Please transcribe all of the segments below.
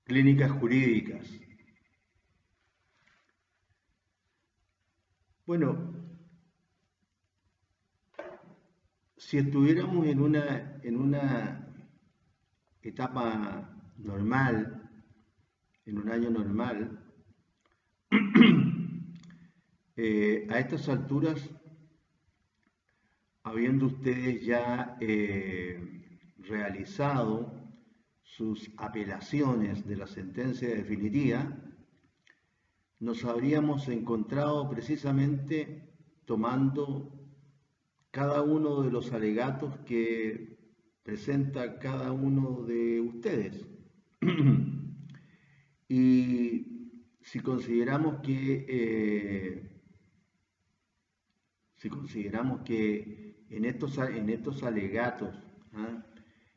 Clínicas jurídicas. Bueno, si estuviéramos en una etapa normal, en un año normal, a estas alturas, habiendo ustedes ya realizado sus apelaciones de la sentencia definitiva, nos habríamos encontrado precisamente tomando cada uno de los alegatos que presenta cada uno de ustedes. Y si consideramos que en estos alegatos, ¿ah?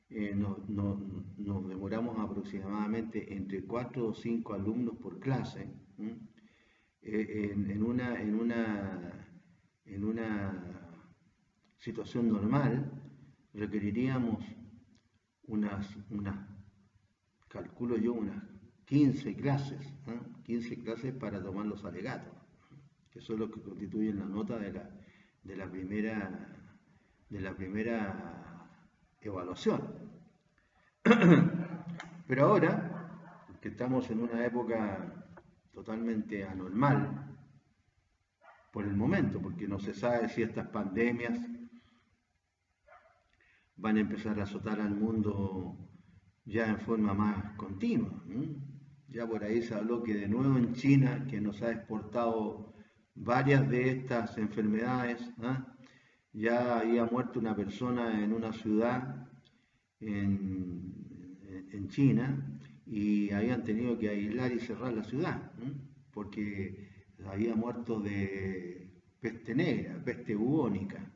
Nos demoramos aproximadamente entre 4 o 5 alumnos por clase, ¿m? En una situación normal requeriríamos unas, calculo yo, unas 15 clases, ¿eh? 15 clases para tomar los alegatos, que son los que constituyen la nota de la primera evaluación. Pero ahora, que estamos en una época totalmente anormal, por el momento, porque no se sabe si estas pandemias van a empezar a azotar al mundo ya en forma más continua. Ya por ahí se habló que de nuevo en China, que nos ha exportado varias de estas enfermedades, ¿ah? Ya había muerto una persona en una ciudad en China y habían tenido que aislar y cerrar la ciudad, porque había muerto de peste negra, peste bubónica,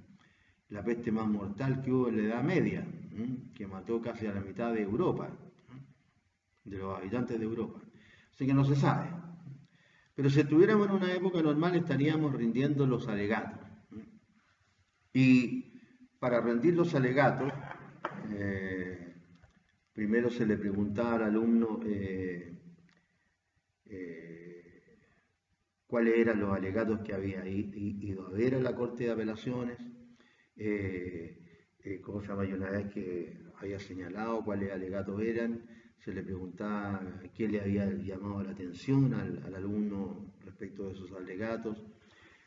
la peste más mortal que hubo en la Edad Media, que mató casi a la mitad de Europa, de los habitantes de Europa. Así que no se sabe. Pero si estuviéramos en una época normal estaríamos rindiendo los alegatos. Y para rendir los alegatos, primero se le preguntaba al alumno cuáles eran los alegatos que había ido a ver a la Corte de Apelaciones, ¿cómo se llama? Y una vez que había señalado cuáles alegatos eran, se le preguntaba qué le había llamado la atención al alumno respecto de sus alegatos,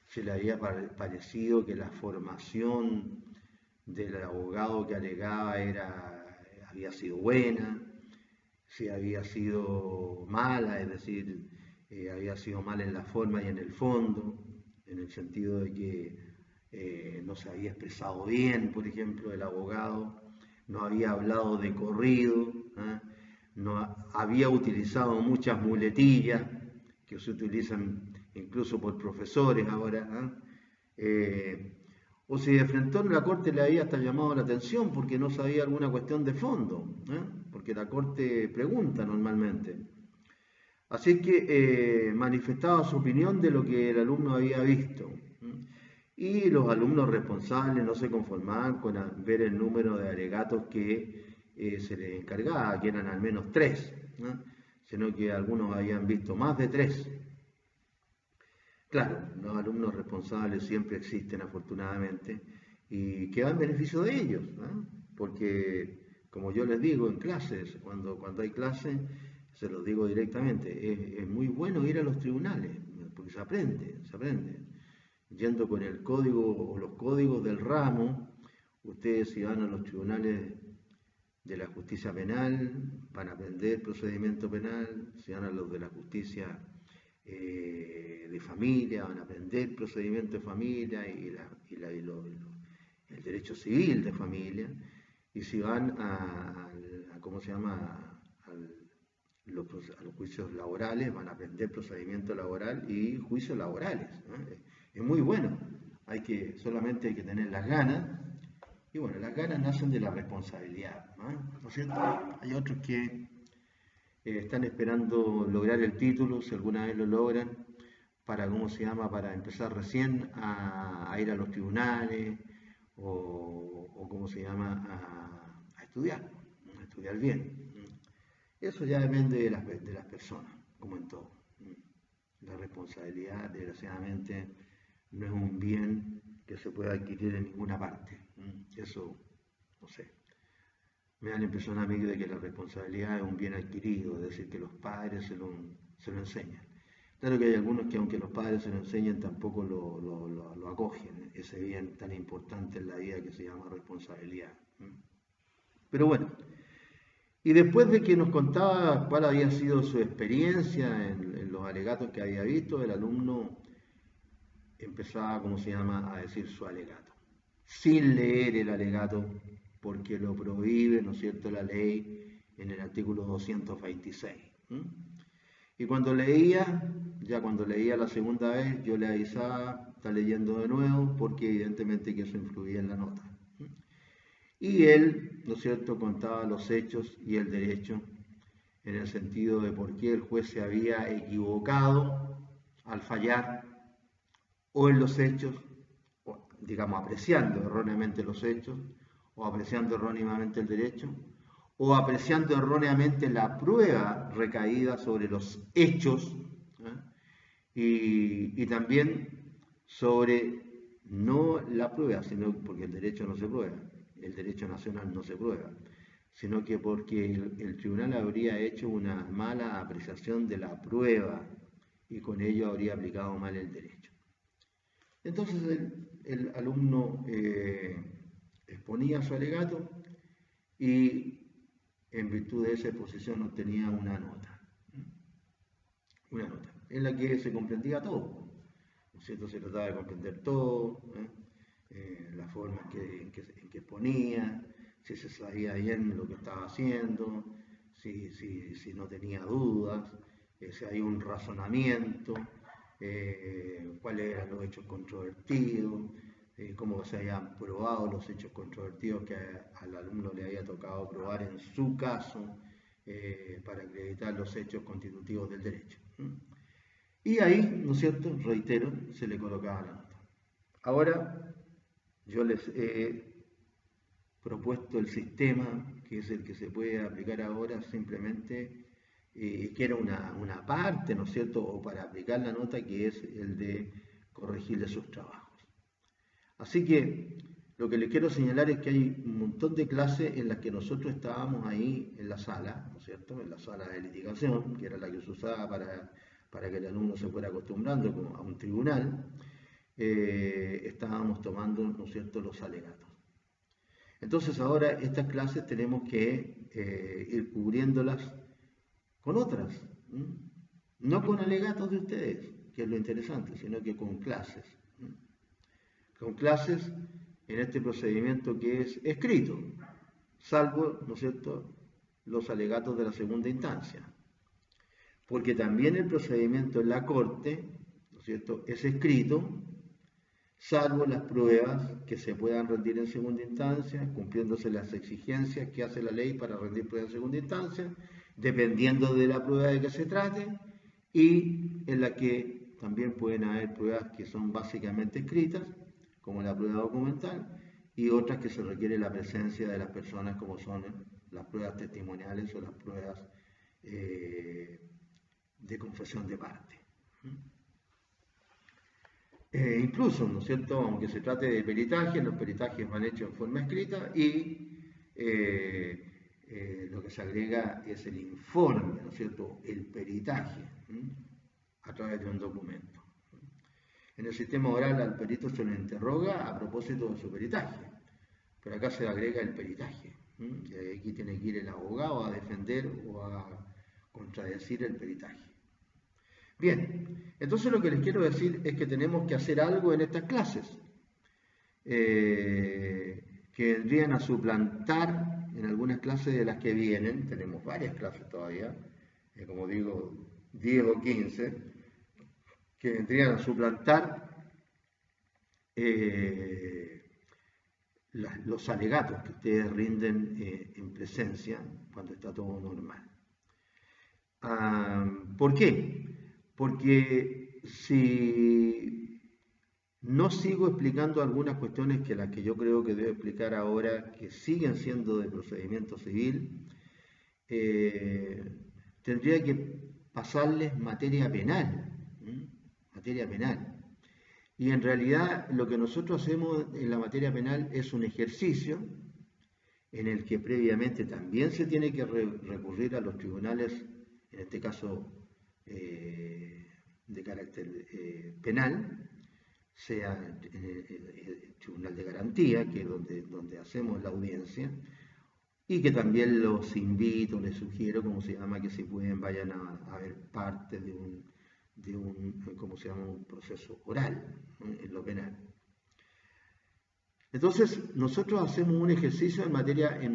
se le había parecido que la formación del abogado que alegaba había sido buena, si había sido mala, es decir, había sido mala en la forma y en el fondo, en el sentido de que no se había expresado bien, por ejemplo, el abogado, no había hablado de corrido, ¿eh? No había utilizado muchas muletillas que se utilizan incluso por profesores ahora, o si de frente a la Corte le había hasta llamado la atención porque no sabía alguna cuestión de fondo, porque la Corte pregunta normalmente. Así que manifestaba su opinión de lo que el alumno había visto. Y los alumnos responsables no se conformaban con ver el número de alegatos que se les encargaba, que eran al menos 3, sino que algunos habían visto más de 3. Claro, los alumnos responsables siempre existen afortunadamente y queda en beneficio de ellos, porque como yo les digo en clases, cuando hay clases, se los digo directamente, es muy bueno ir a los tribunales, porque se aprende. Yendo con el código o los códigos del ramo, ustedes si van a los tribunales de la justicia penal, van a aprender procedimiento penal, si van a los de la justicia de familia, van a aprender procedimiento de familia el derecho civil de familia, y si van ¿cómo se llama? A los juicios laborales, van a aprender procedimiento laboral y juicios laborales, ¿no? Es muy bueno, solamente hay que tener las ganas, y bueno, las ganas nacen de la responsabilidad, ¿no es cierto? Hay otros que están esperando lograr el título, si alguna vez lo logran, ¿cómo se llama? Para empezar recién a ir a los tribunales o ¿cómo se llama? A estudiar estudiar bien. Eso ya depende de las personas, como en todo. La responsabilidad, desgraciadamente, no es un bien que se pueda adquirir en ninguna parte. Eso, no sé. Me da la impresión a mí de que la responsabilidad es un bien adquirido, es decir, que los padres se lo enseñan. Claro que hay algunos que aunque los padres se lo enseñen tampoco lo acogen, ese bien tan importante en la vida que se llama responsabilidad. Pero bueno, y después de que nos contaba cuál había sido su experiencia en los alegatos que había visto, el alumno empezaba, como se llama, a decir su alegato, sin leer el alegato, porque lo prohíbe, ¿no es cierto?, la ley en el artículo 226. Y cuando leía la segunda vez, yo le avisaba, está leyendo de nuevo, porque evidentemente que eso influía en la nota. Y él, ¿no es cierto?, contaba los hechos y el derecho, en el sentido de por qué el juez se había equivocado al fallar, o en los hechos, o, digamos, apreciando erróneamente los hechos, o apreciando erróneamente el derecho, o apreciando erróneamente la prueba recaída sobre los hechos, y también sobre no la prueba, sino porque el derecho no se prueba, el derecho nacional no se prueba, sino que porque el tribunal habría hecho una mala apreciación de la prueba y con ello habría aplicado mal el derecho. Entonces el alumno exponía su alegato y en virtud de esa exposición obtenía una nota en la que se comprendía todo, ¿no es cierto? Se trataba de comprender todo, la forma en que exponía, si se sabía bien lo que estaba haciendo, si no tenía dudas, si hay un razonamiento, cuáles eran los hechos controvertidos, cómo se habían probado los hechos controvertidos que al alumno le había tocado probar en su caso para acreditar los hechos constitutivos del derecho. Y ahí, ¿no es cierto?, reitero, se le colocaba la nota. Ahora yo les he propuesto el sistema, que es el que se puede aplicar ahora simplemente, que era una parte, ¿no es cierto?, o para aplicar la nota, que es el de corregirle sus trabajos. Así que lo que les quiero señalar es que hay un montón de clases en las que nosotros estábamos ahí en la sala, ¿no es cierto?, en la sala de litigación, que era la que se usaba para que el alumno se fuera acostumbrando a un tribunal, estábamos tomando, ¿no es cierto?, los alegatos. Entonces ahora estas clases tenemos que ir cubriéndolas con otras, no con alegatos de ustedes, que es lo interesante, sino que con clases. Con clases en este procedimiento que es escrito, salvo, ¿no es cierto?, los alegatos de la segunda instancia. Porque también el procedimiento en la Corte, ¿no es cierto?, es escrito, salvo las pruebas que se puedan rendir en segunda instancia, cumpliéndose las exigencias que hace la ley para rendir pruebas en segunda instancia, dependiendo de la prueba de que se trate, y en la que también pueden haber pruebas que son básicamente escritas, como la prueba documental, y otras que se requiere la presencia de las personas, como son las pruebas testimoniales o las pruebas de confesión de parte. Incluso, ¿no es cierto?, aunque se trate de peritaje, los peritajes van hechos en forma escrita y lo que se agrega es el informe, ¿no es cierto?, el peritaje, a través de un documento. En el sistema oral al perito se le interroga a propósito de su peritaje, pero acá se agrega el peritaje. Y aquí tiene que ir el abogado a defender o a contradecir el peritaje. Bien, entonces lo que les quiero decir es que tenemos que hacer algo en estas clases, que vendrían a suplantar en algunas clases de las que vienen, tenemos varias clases todavía, como digo, 10 o 15, que vendrían a suplantar los alegatos que ustedes rinden en presencia cuando está todo normal. ¿Por qué? Porque si no sigo explicando algunas cuestiones que las que yo creo que debo explicar ahora, que siguen siendo de procedimiento civil, tendría que pasarles materia penal, ¿m? Materia penal. Y en realidad lo que nosotros hacemos en la materia penal es un ejercicio en el que previamente también se tiene que recurrir a los tribunales, en este caso de carácter penal, sea el tribunal de garantía, que es donde hacemos la audiencia, y que también los invito, les sugiero, como se llama, que si pueden vayan a ver parte de un ¿cómo se llama?, un proceso oral, ¿no?, en lo penal. Entonces, nosotros hacemos un ejercicio en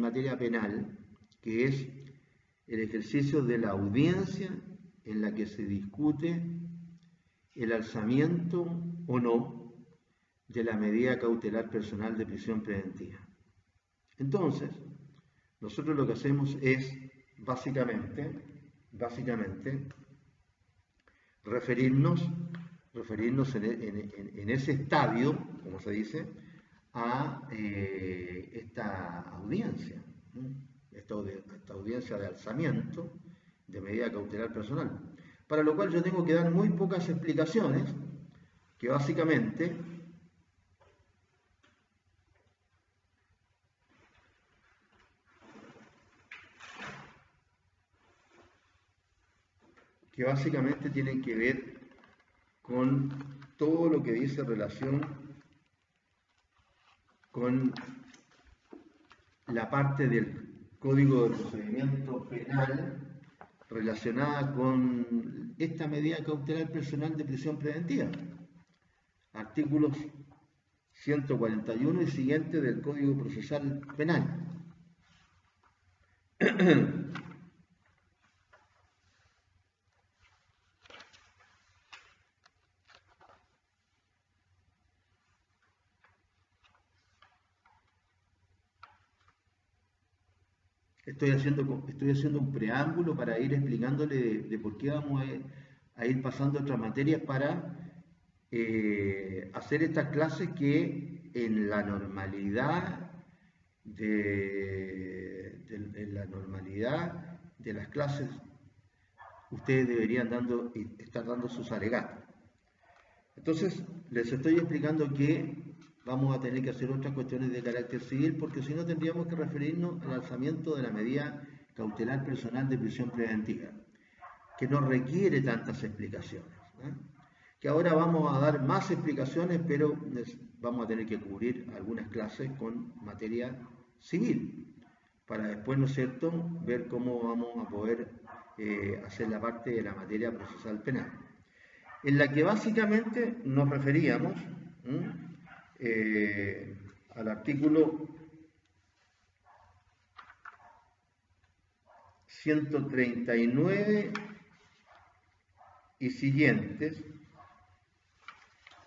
materia penal, que es el ejercicio de la audiencia en la que se discute el alzamiento o no de la medida cautelar personal de prisión preventiva. Entonces, nosotros lo que hacemos es básicamente referirnos en ese estadio, como se dice, a esta audiencia, ¿no?, esta audiencia de alzamiento de medida cautelar personal, para lo cual yo tengo que dar muy pocas explicaciones, que básicamente tienen que ver con todo lo que dice relación con la parte del Código de Procedimiento Penal relacionada con esta medida cautelar personal de prisión preventiva. Artículos 141 y siguiente del Código Procesal Penal. Estoy haciendo un preámbulo para ir explicándole de por qué vamos a ir pasando otras materias para hacer estas clases que en la normalidad de las clases ustedes deberían estar dando sus alegatos. Entonces, les estoy explicando que vamos a tener que hacer otras cuestiones de carácter civil, porque si no tendríamos que referirnos al alzamiento de la medida cautelar personal de prisión preventiva, que no requiere tantas explicaciones, ¿eh? Que ahora vamos a dar más explicaciones, pero vamos a tener que cubrir algunas clases con materia civil, para después, ¿no es cierto?, ver cómo vamos a poder hacer la parte de la materia procesal penal, en la que básicamente nos referíamos al artículo 139 y siguientes,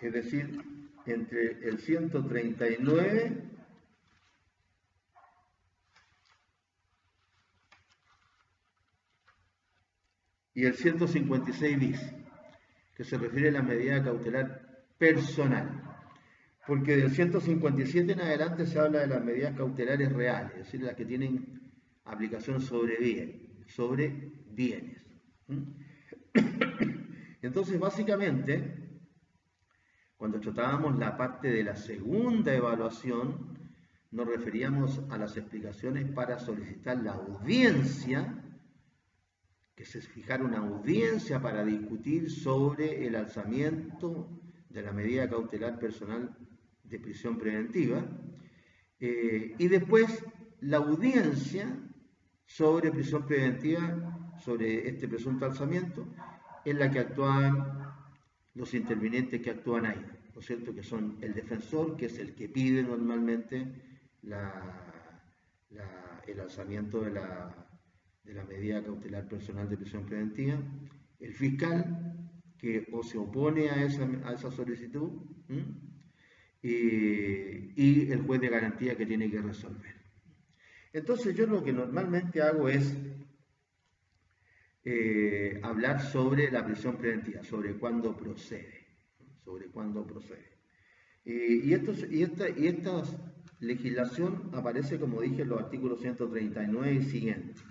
es decir, entre el 139 y el 156 bis, que se refiere a la medida cautelar personal. Porque del 157 en adelante se habla de las medidas cautelares reales, es decir, las que tienen aplicación sobre bienes. Entonces, básicamente, cuando tratábamos la parte de la segunda evaluación, nos referíamos a las explicaciones para solicitar la audiencia, que se fijara una audiencia para discutir sobre el alzamiento de la medida cautelar personal de prisión preventiva, y después la audiencia sobre prisión preventiva, sobre este presunto alzamiento, en la que actúan los intervinientes que actúan ahí, ¿no es cierto?, que son el defensor, que es el que pide normalmente el alzamiento de la medida cautelar personal de prisión preventiva, el fiscal, que o se opone a esa solicitud, y el juez de garantía, que tiene que resolver. Entonces, yo lo que normalmente hago es hablar sobre la prisión preventiva, sobre cuándo procede, y esta legislación aparece, como dije, en los artículos 139 y siguientes.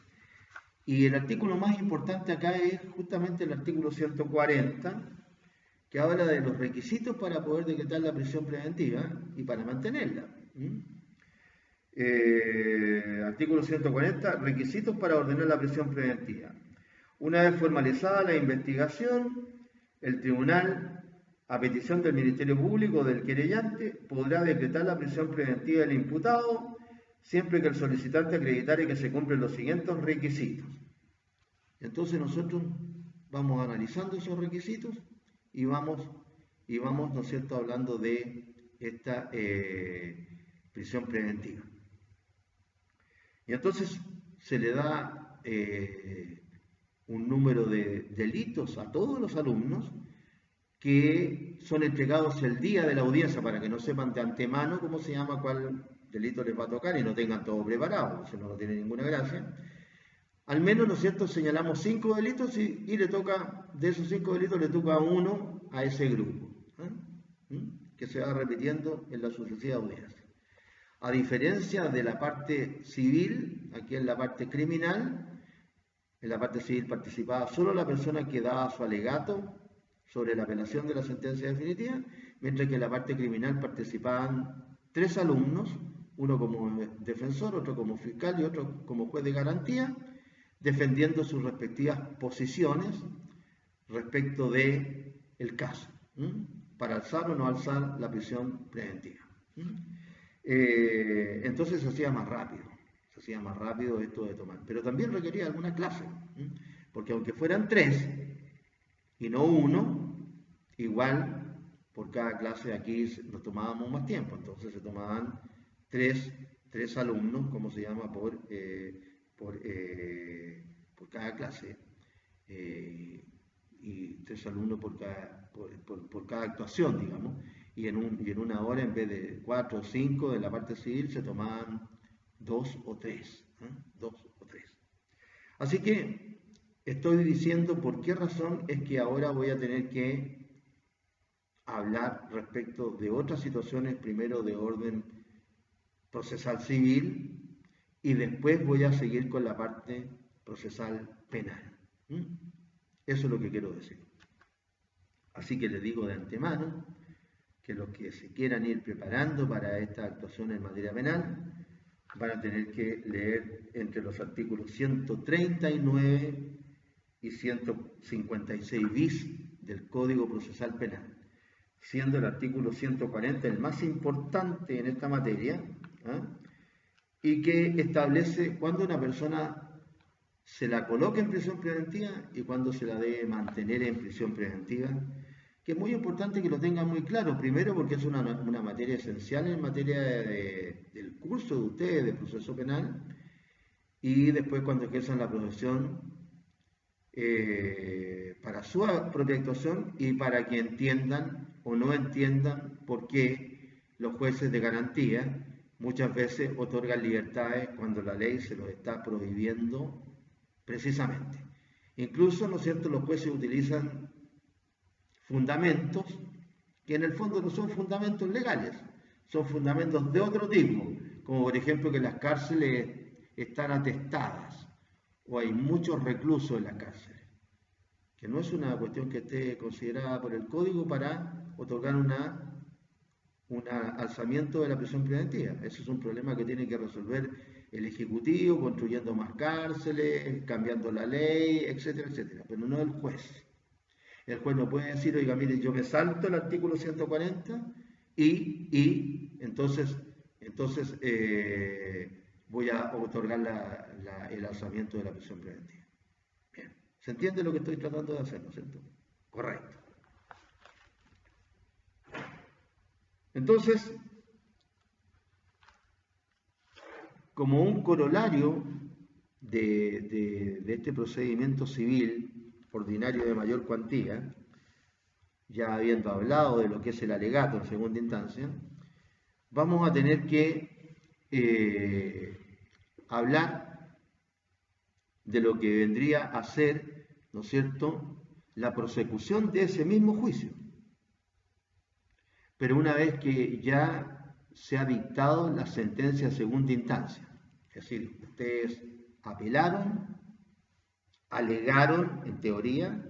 Y el artículo más importante acá es justamente el artículo 140, que habla de los requisitos para poder decretar la prisión preventiva y para mantenerla. Artículo 140, requisitos para ordenar la prisión preventiva. Una vez formalizada la investigación, el tribunal, a petición del Ministerio Público o del querellante, podrá decretar la prisión preventiva del imputado siempre que el solicitante acreditare que se cumplen los siguientes requisitos. Entonces nosotros vamos analizando esos requisitos y vamos, ¿no es cierto?, hablando de esta prisión preventiva. Y entonces se le da un número de delitos a todos los alumnos que son entregados el día de la audiencia para que no sepan de antemano cómo se llama, cuál delito les va a tocar y no tengan todo preparado, eso no tiene ninguna gracia. Al menos, ¿no es cierto?, señalamos 5 delitos y le toca, de esos 5 delitos le toca uno a ese grupo, que se va repitiendo en la sucesiva audiencia. A diferencia de la parte civil, aquí en la parte criminal, en la parte civil participaba solo la persona que daba su alegato sobre la apelación de la sentencia definitiva, mientras que en la parte criminal participaban 3 alumnos, uno como defensor, otro como fiscal y otro como juez de garantía, defendiendo sus respectivas posiciones respecto del caso, para alzar o no alzar la prisión preventiva. Entonces se hacía más rápido esto de tomar, pero también requería alguna clase, porque aunque fueran 3 y no 1, igual por cada clase aquí nos tomábamos más tiempo, entonces se tomaban 3 alumnos, como se llama, por cada clase, y 3 alumnos por cada actuación, digamos, y en una hora, en vez de 4 o 5 de la parte civil, se tomaban 2 o 3. Así que estoy diciendo por qué razón es que ahora voy a tener que hablar respecto de otras situaciones, primero de orden procesal civil, y después voy a seguir con la parte procesal penal. Eso es lo que quiero decir. Así que les digo de antemano que los que se quieran ir preparando para esta actuación en materia penal van a tener que leer entre los artículos 139 y 156 bis del Código Procesal Penal, siendo el artículo 140 el más importante en esta materia, y que establece cuándo una persona se la coloca en prisión preventiva y cuándo se la debe mantener en prisión preventiva, que es muy importante que lo tengan muy claro, primero porque es una materia esencial en materia del curso de ustedes de proceso penal, y después cuando ejerzan la profesión para su propia actuación y para que entiendan o no entiendan por qué los jueces de garantía muchas veces otorgan libertades cuando la ley se los está prohibiendo precisamente. Incluso, ¿no es cierto?, los jueces utilizan fundamentos que en el fondo no son fundamentos legales, son fundamentos de otro tipo, como por ejemplo que las cárceles están atestadas o hay muchos reclusos en las cárceles, que no es una cuestión que esté considerada por el Código para otorgar un alzamiento de la prisión preventiva. Ese es un problema que tiene que resolver el Ejecutivo, construyendo más cárceles, cambiando la ley, etcétera, etcétera, pero no el juez. El juez no puede decir, oiga, mire, yo me salto el artículo 140 y entonces voy a otorgar el alzamiento de la prisión preventiva. Bien, ¿se entiende lo que estoy tratando de hacer, no es cierto? Correcto. Entonces, como un corolario de este procedimiento civil ordinario de mayor cuantía, ya habiendo hablado de lo que es el alegato en segunda instancia, vamos a tener que hablar de lo que vendría a ser, ¿no es cierto?, la prosecución de ese mismo juicio. Pero una vez que ya se ha dictado la sentencia de segunda instancia, es decir, ustedes apelaron alegaron, en teoría,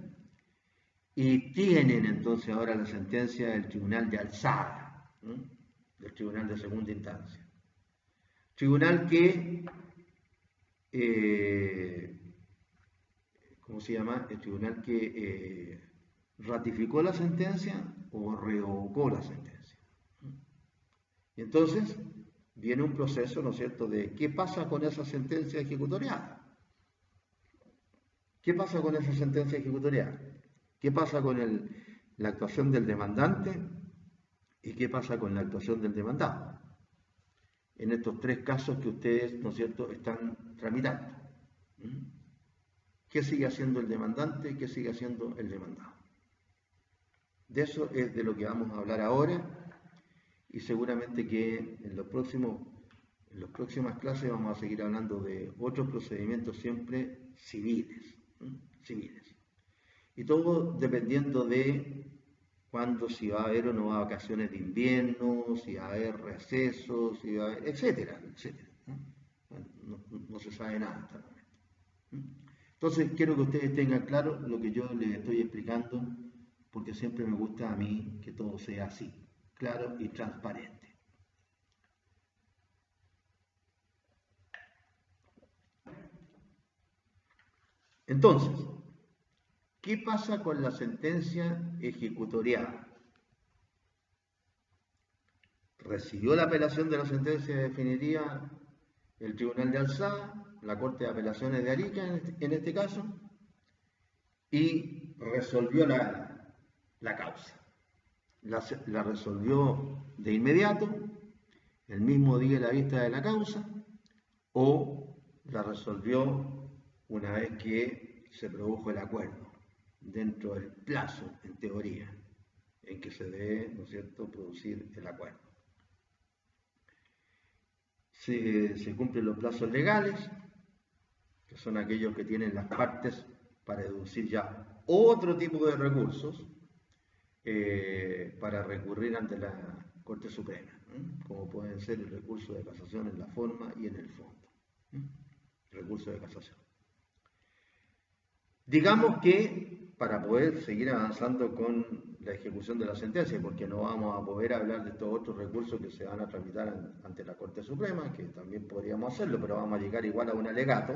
y tienen entonces ahora la sentencia del Tribunal de Alzada, ¿no? Del Tribunal de Segunda Instancia. Tribunal que, ¿cómo se llama? El tribunal que ratificó la sentencia o revocó la sentencia. Y entonces viene un proceso, ¿no es cierto?, de qué pasa con esa sentencia ejecutoriada. ¿Qué pasa con esa sentencia ejecutoriada? ¿Qué pasa con la actuación del demandante y qué pasa con la actuación del demandado? En estos tres casos que ustedes, ¿no es cierto?, están tramitando. ¿Qué sigue haciendo el demandante y qué sigue haciendo el demandado? De eso es de lo que vamos a hablar ahora y seguramente que en las próximas clases vamos a seguir hablando de otros procedimientos siempre civiles. Y todo dependiendo de cuándo, si va a haber o no va a vacaciones de invierno, si va a haber recesos, si va a haber, etcétera, etcétera. No se sabe nada hasta el momento. Entonces quiero que ustedes tengan claro lo que yo les estoy explicando, porque siempre me gusta a mí que todo sea así, claro y transparente. Entonces, ¿qué pasa con la sentencia ejecutoriada? Recibió la apelación de la sentencia definitiva el Tribunal de Alzada, la Corte de Apelaciones de Arica en este caso, y resolvió la causa. La resolvió de inmediato, el mismo día de la vista de la causa, o la resolvió una vez que se produjo el acuerdo, dentro del plazo, en teoría, en que se debe, ¿no es cierto?, producir el acuerdo. Se cumplen los plazos legales, que son aquellos que tienen las partes para deducir ya otro tipo de recursos para recurrir ante la Corte Suprema, como pueden ser el recurso de casación en la forma y en el fondo. Recurso de casación. Digamos que para poder seguir avanzando con la ejecución de la sentencia, porque no vamos a poder hablar de estos otros recursos que se van a tramitar ante la Corte Suprema, que también podríamos hacerlo, pero vamos a llegar igual a un alegato.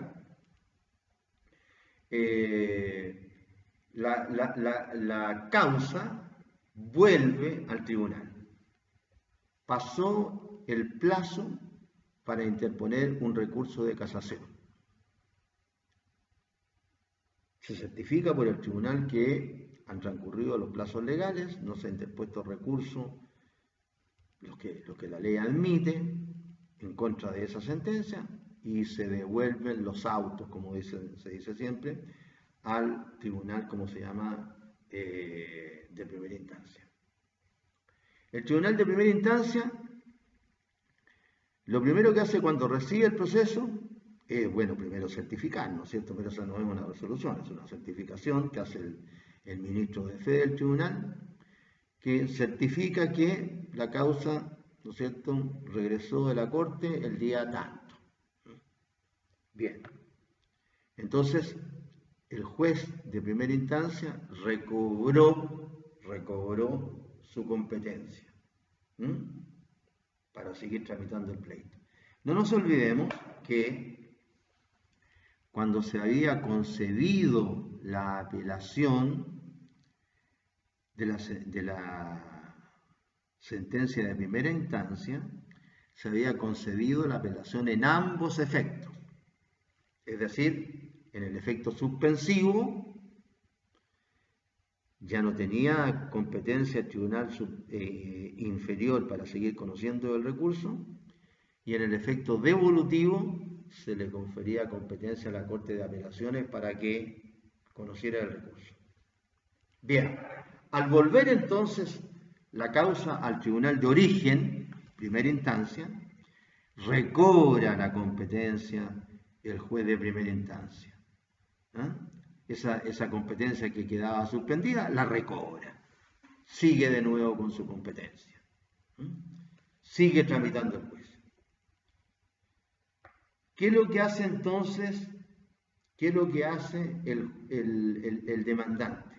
La causa vuelve al tribunal. Pasó el plazo para interponer un recurso de casación. Se certifica por el tribunal que han transcurrido los plazos legales, no se ha interpuesto recurso, los que la ley admite, en contra de esa sentencia, y se devuelven los autos, como se dice siempre, al tribunal, como se llama, de primera instancia. El tribunal de primera instancia, lo primero que hace cuando recibe el proceso es, bueno, primero certificar, ¿no es cierto? Pero esa no es una resolución, es una certificación que hace el ministro de fe del tribunal, que certifica que la causa, ¿no es cierto?, regresó de la corte el día tanto. Bien. Entonces, el juez de primera instancia recobró su competencia para seguir tramitando el pleito. No nos olvidemos que cuando se había concedido la apelación de la sentencia de primera instancia, se había concedido la apelación en ambos efectos, es decir, en el efecto suspensivo ya no tenía competencia el tribunal inferior para seguir conociendo el recurso, y en el efecto devolutivo se le confería competencia a la Corte de Apelaciones para que conociera el recurso. Bien, al volver entonces la causa al tribunal de origen, primera instancia, recobra la competencia el juez de primera instancia. Esa competencia que quedaba suspendida, la recobra. Sigue de nuevo con su competencia. Sigue tramitando el juicio. ¿Qué es lo que hace entonces ¿Qué es lo que hace el demandante?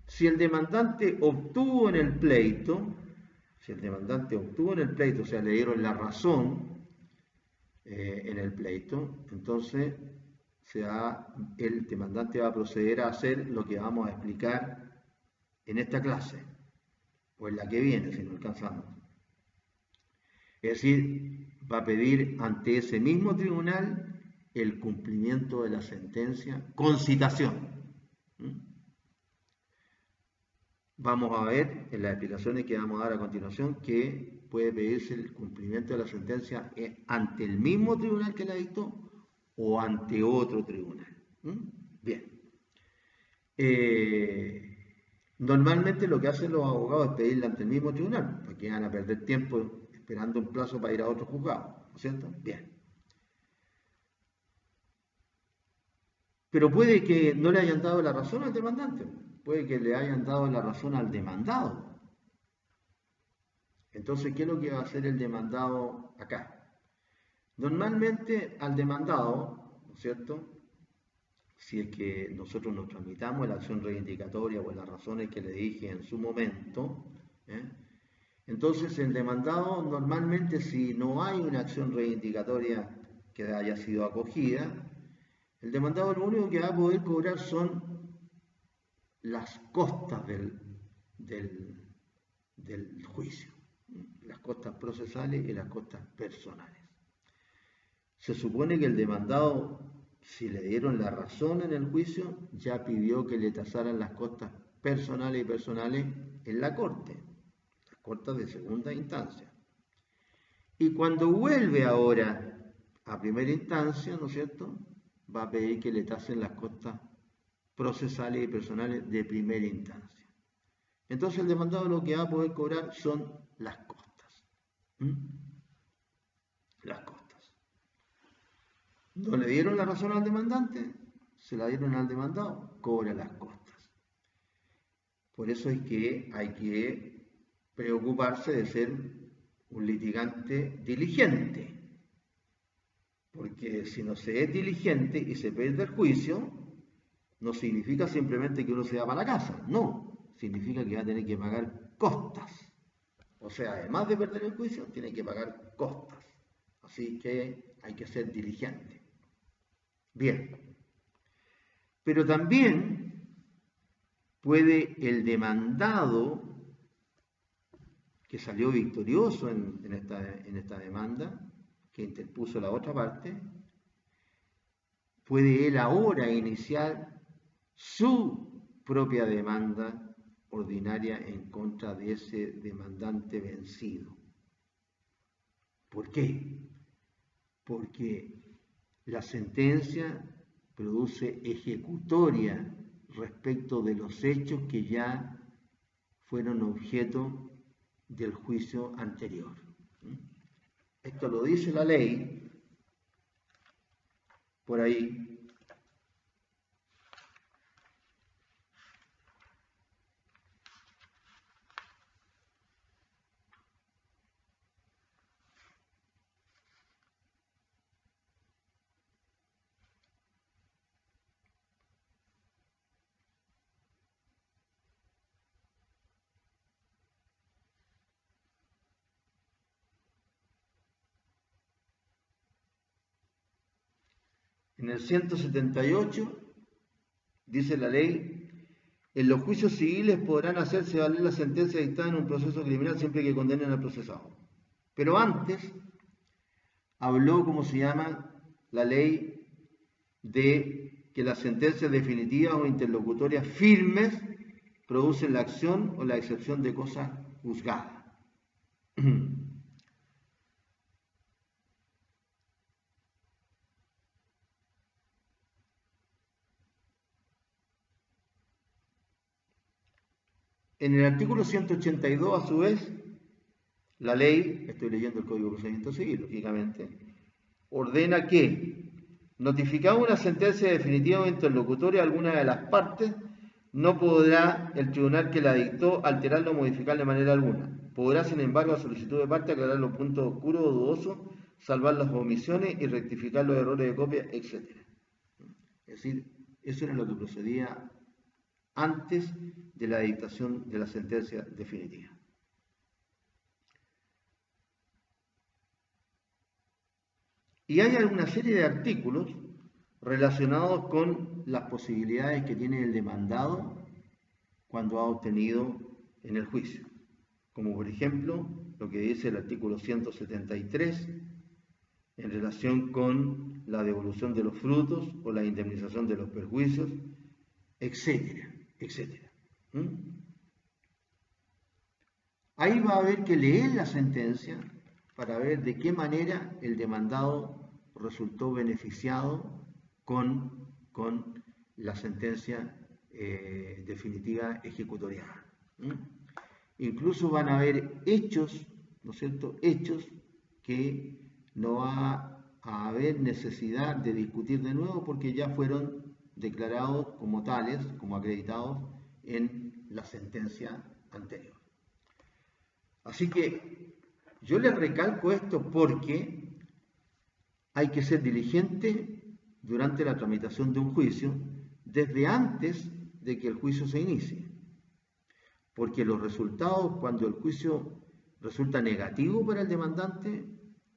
Si el demandante obtuvo en el pleito, o sea, le dieron la razón en el pleito, entonces el demandante va a proceder a hacer lo que vamos a explicar en esta clase, o en la que viene, si no alcanzamos. Es decir, va a pedir ante ese mismo tribunal el cumplimiento de la sentencia con citación. Vamos a ver en las explicaciones que vamos a dar a continuación que puede pedirse el cumplimiento de la sentencia ante el mismo tribunal que la dictó o ante otro tribunal. Bien. Normalmente lo que hacen los abogados es pedirle ante el mismo tribunal, porque van a perder tiempo esperando un plazo para ir a otro juzgado, ¿no es cierto? Bien. Pero puede que no le hayan dado la razón al demandante, puede que le hayan dado la razón al demandado. Entonces, ¿qué es lo que va a hacer el demandado acá? Normalmente al demandado, ¿no es cierto?, si es que nosotros nos tramitamos la acción reivindicatoria por las razones que le dije en su momento, entonces el demandado normalmente, si no hay una acción reivindicatoria que haya sido acogida, el demandado lo único que va a poder cobrar son las costas del juicio, las costas procesales y las costas personales. Se supone que el demandado, si le dieron la razón en el juicio, ya pidió que le tasaran las costas personales y personales en la corte, las cortes de segunda instancia. Y cuando vuelve ahora a primera instancia, ¿no es cierto?, va a pedir que le tasen las costas procesales y personales de primera instancia. Entonces el demandado lo que va a poder cobrar son las costas. Las costas. No le dieron la razón al demandante, se la dieron al demandado, cobra las costas. Por eso es que hay que preocuparse de ser un litigante diligente. Porque si no se es diligente y se pierde el juicio, no significa simplemente que uno se va para la casa, no, significa que va a tener que pagar costas. O sea, además de perder el juicio, tiene que pagar costas. Así que hay que ser diligente. Bien. Pero también puede el demandado, que salió victorioso en esta demanda, que interpuso la otra parte, puede él ahora iniciar su propia demanda ordinaria en contra de ese demandante vencido. ¿Por qué? Porque la sentencia produce ejecutoria respecto de los hechos que ya fueron objeto del juicio anterior. Esto lo dice la ley, por ahí. En el 178 dice la ley: en los juicios civiles podrán hacerse valer la sentencia dictada en un proceso criminal siempre que condenen al procesado. Pero antes habló, ¿cómo se llama?, la ley de que las sentencias definitivas o interlocutorias firmes producen la acción o la excepción de cosa juzgada. En el artículo 182, a su vez, la ley, estoy leyendo el Código de Procedimiento Civil, lógicamente, ordena que, notificada una sentencia definitiva o interlocutoria a alguna de las partes, no podrá el tribunal que la dictó alterarla o modificarla de manera alguna. Podrá, sin embargo, a solicitud de parte, aclarar los puntos oscuros o dudosos, salvar las omisiones y rectificar los errores de copia, etc. decir, eso era lo que procedía antes de la dictación de la sentencia definitiva. Y hay alguna serie de artículos relacionados con las posibilidades que tiene el demandado cuando ha obtenido en el juicio, como por ejemplo lo que dice el artículo 173 en relación con la devolución de los frutos o la indemnización de los perjuicios, etcétera, etcétera. Ahí va a haber que leer la sentencia para ver de qué manera el demandado resultó beneficiado con la sentencia definitiva ejecutorial. Incluso van a haber hechos, ¿no es cierto?, hechos que no va a haber necesidad de discutir de nuevo porque ya fueron declarados como tales, como acreditados en la sentencia anterior. Así que yo les recalco esto porque hay que ser diligente durante la tramitación de un juicio desde antes de que el juicio se inicie. Porque los resultados, cuando el juicio resulta negativo para el demandante,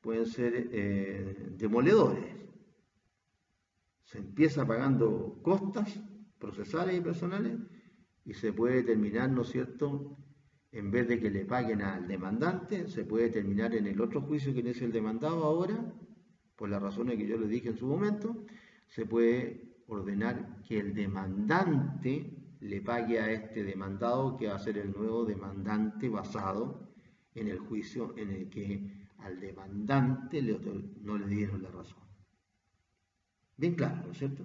pueden ser demoledores. Se empieza pagando costas procesales y personales y se puede terminar, ¿no es cierto?, en vez de que le paguen al demandante, se puede terminar en el otro juicio que es el demandado ahora, por las razones que yo les dije en su momento, se puede ordenar que el demandante le pague a este demandado, que va a ser el nuevo demandante basado en el juicio en el que al demandante no le dieron la razón. Bien claro, ¿no es cierto?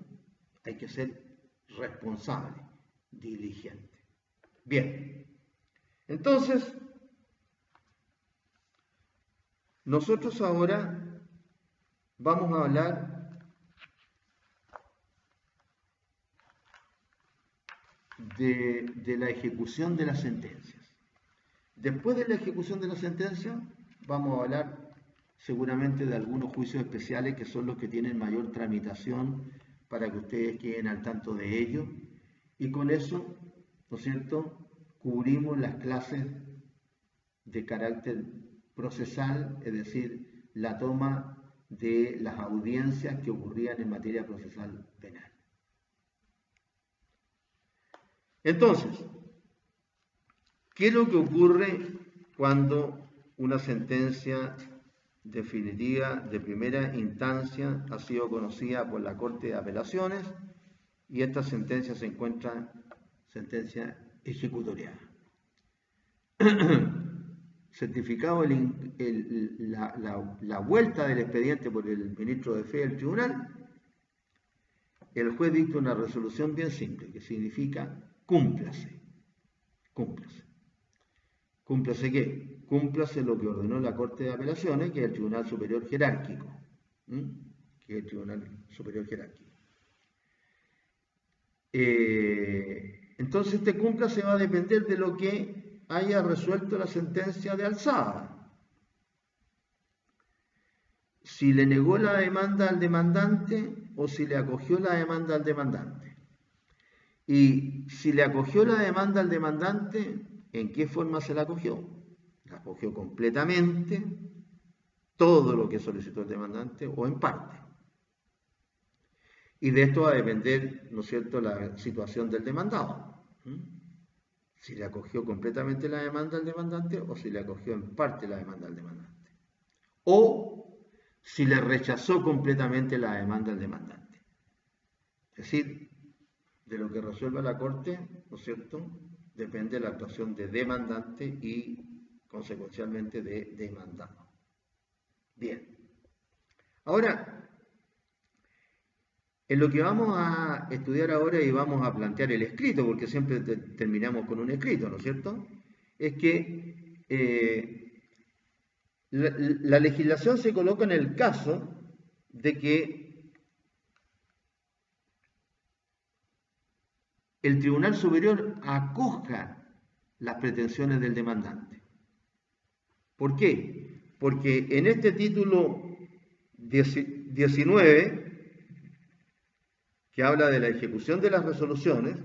Hay que ser responsable, diligente. Bien. Entonces, nosotros ahora vamos a hablar de la ejecución de las sentencias. Después de la ejecución de la sentencia, vamos a hablar seguramente de algunos juicios especiales que son los que tienen mayor tramitación para que ustedes queden al tanto de ello. Y con eso, ¿no es cierto?, cubrimos las clases de carácter procesal, es decir, la toma de las audiencias que ocurrían en materia procesal penal. Entonces, ¿qué es lo que ocurre cuando una sentencia definitiva de primera instancia ha sido conocida por la Corte de Apelaciones y esta sentencia se encuentra sentencia ejecutorial? Certificado la vuelta del expediente por el ministro de Fe del tribunal, el juez dicta una resolución bien simple, que significa cúmplase. Cúmplase. ¿Cúmplase qué? Cúmplase lo que ordenó la Corte de Apelaciones, que es el Tribunal Superior Jerárquico. Que es el Tribunal Superior Jerárquico. Entonces, este cúmplase va a depender de lo que haya resuelto la sentencia de alzada. Si le negó la demanda al demandante o si le acogió la demanda al demandante. Y si le acogió la demanda al demandante, ¿en qué forma se la acogió? La acogió completamente, todo lo que solicitó el demandante, o en parte. Y de esto va a depender, ¿no es cierto?, la situación del demandado. Si le acogió completamente la demanda al demandante o si le acogió en parte la demanda al demandante. O si le rechazó completamente la demanda al demandante. Es decir, de lo que resuelva la Corte, ¿no es cierto?, depende la actuación de demandante y, consecuencialmente, de demandado. Bien. Ahora, en lo que vamos a estudiar ahora y vamos a plantear el escrito, porque siempre terminamos con un escrito, ¿no es cierto?, es que la legislación se coloca en el caso de que el Tribunal Superior acoja las pretensiones del demandante. ¿Por qué? Porque en este título 19 que habla de la ejecución de las resoluciones,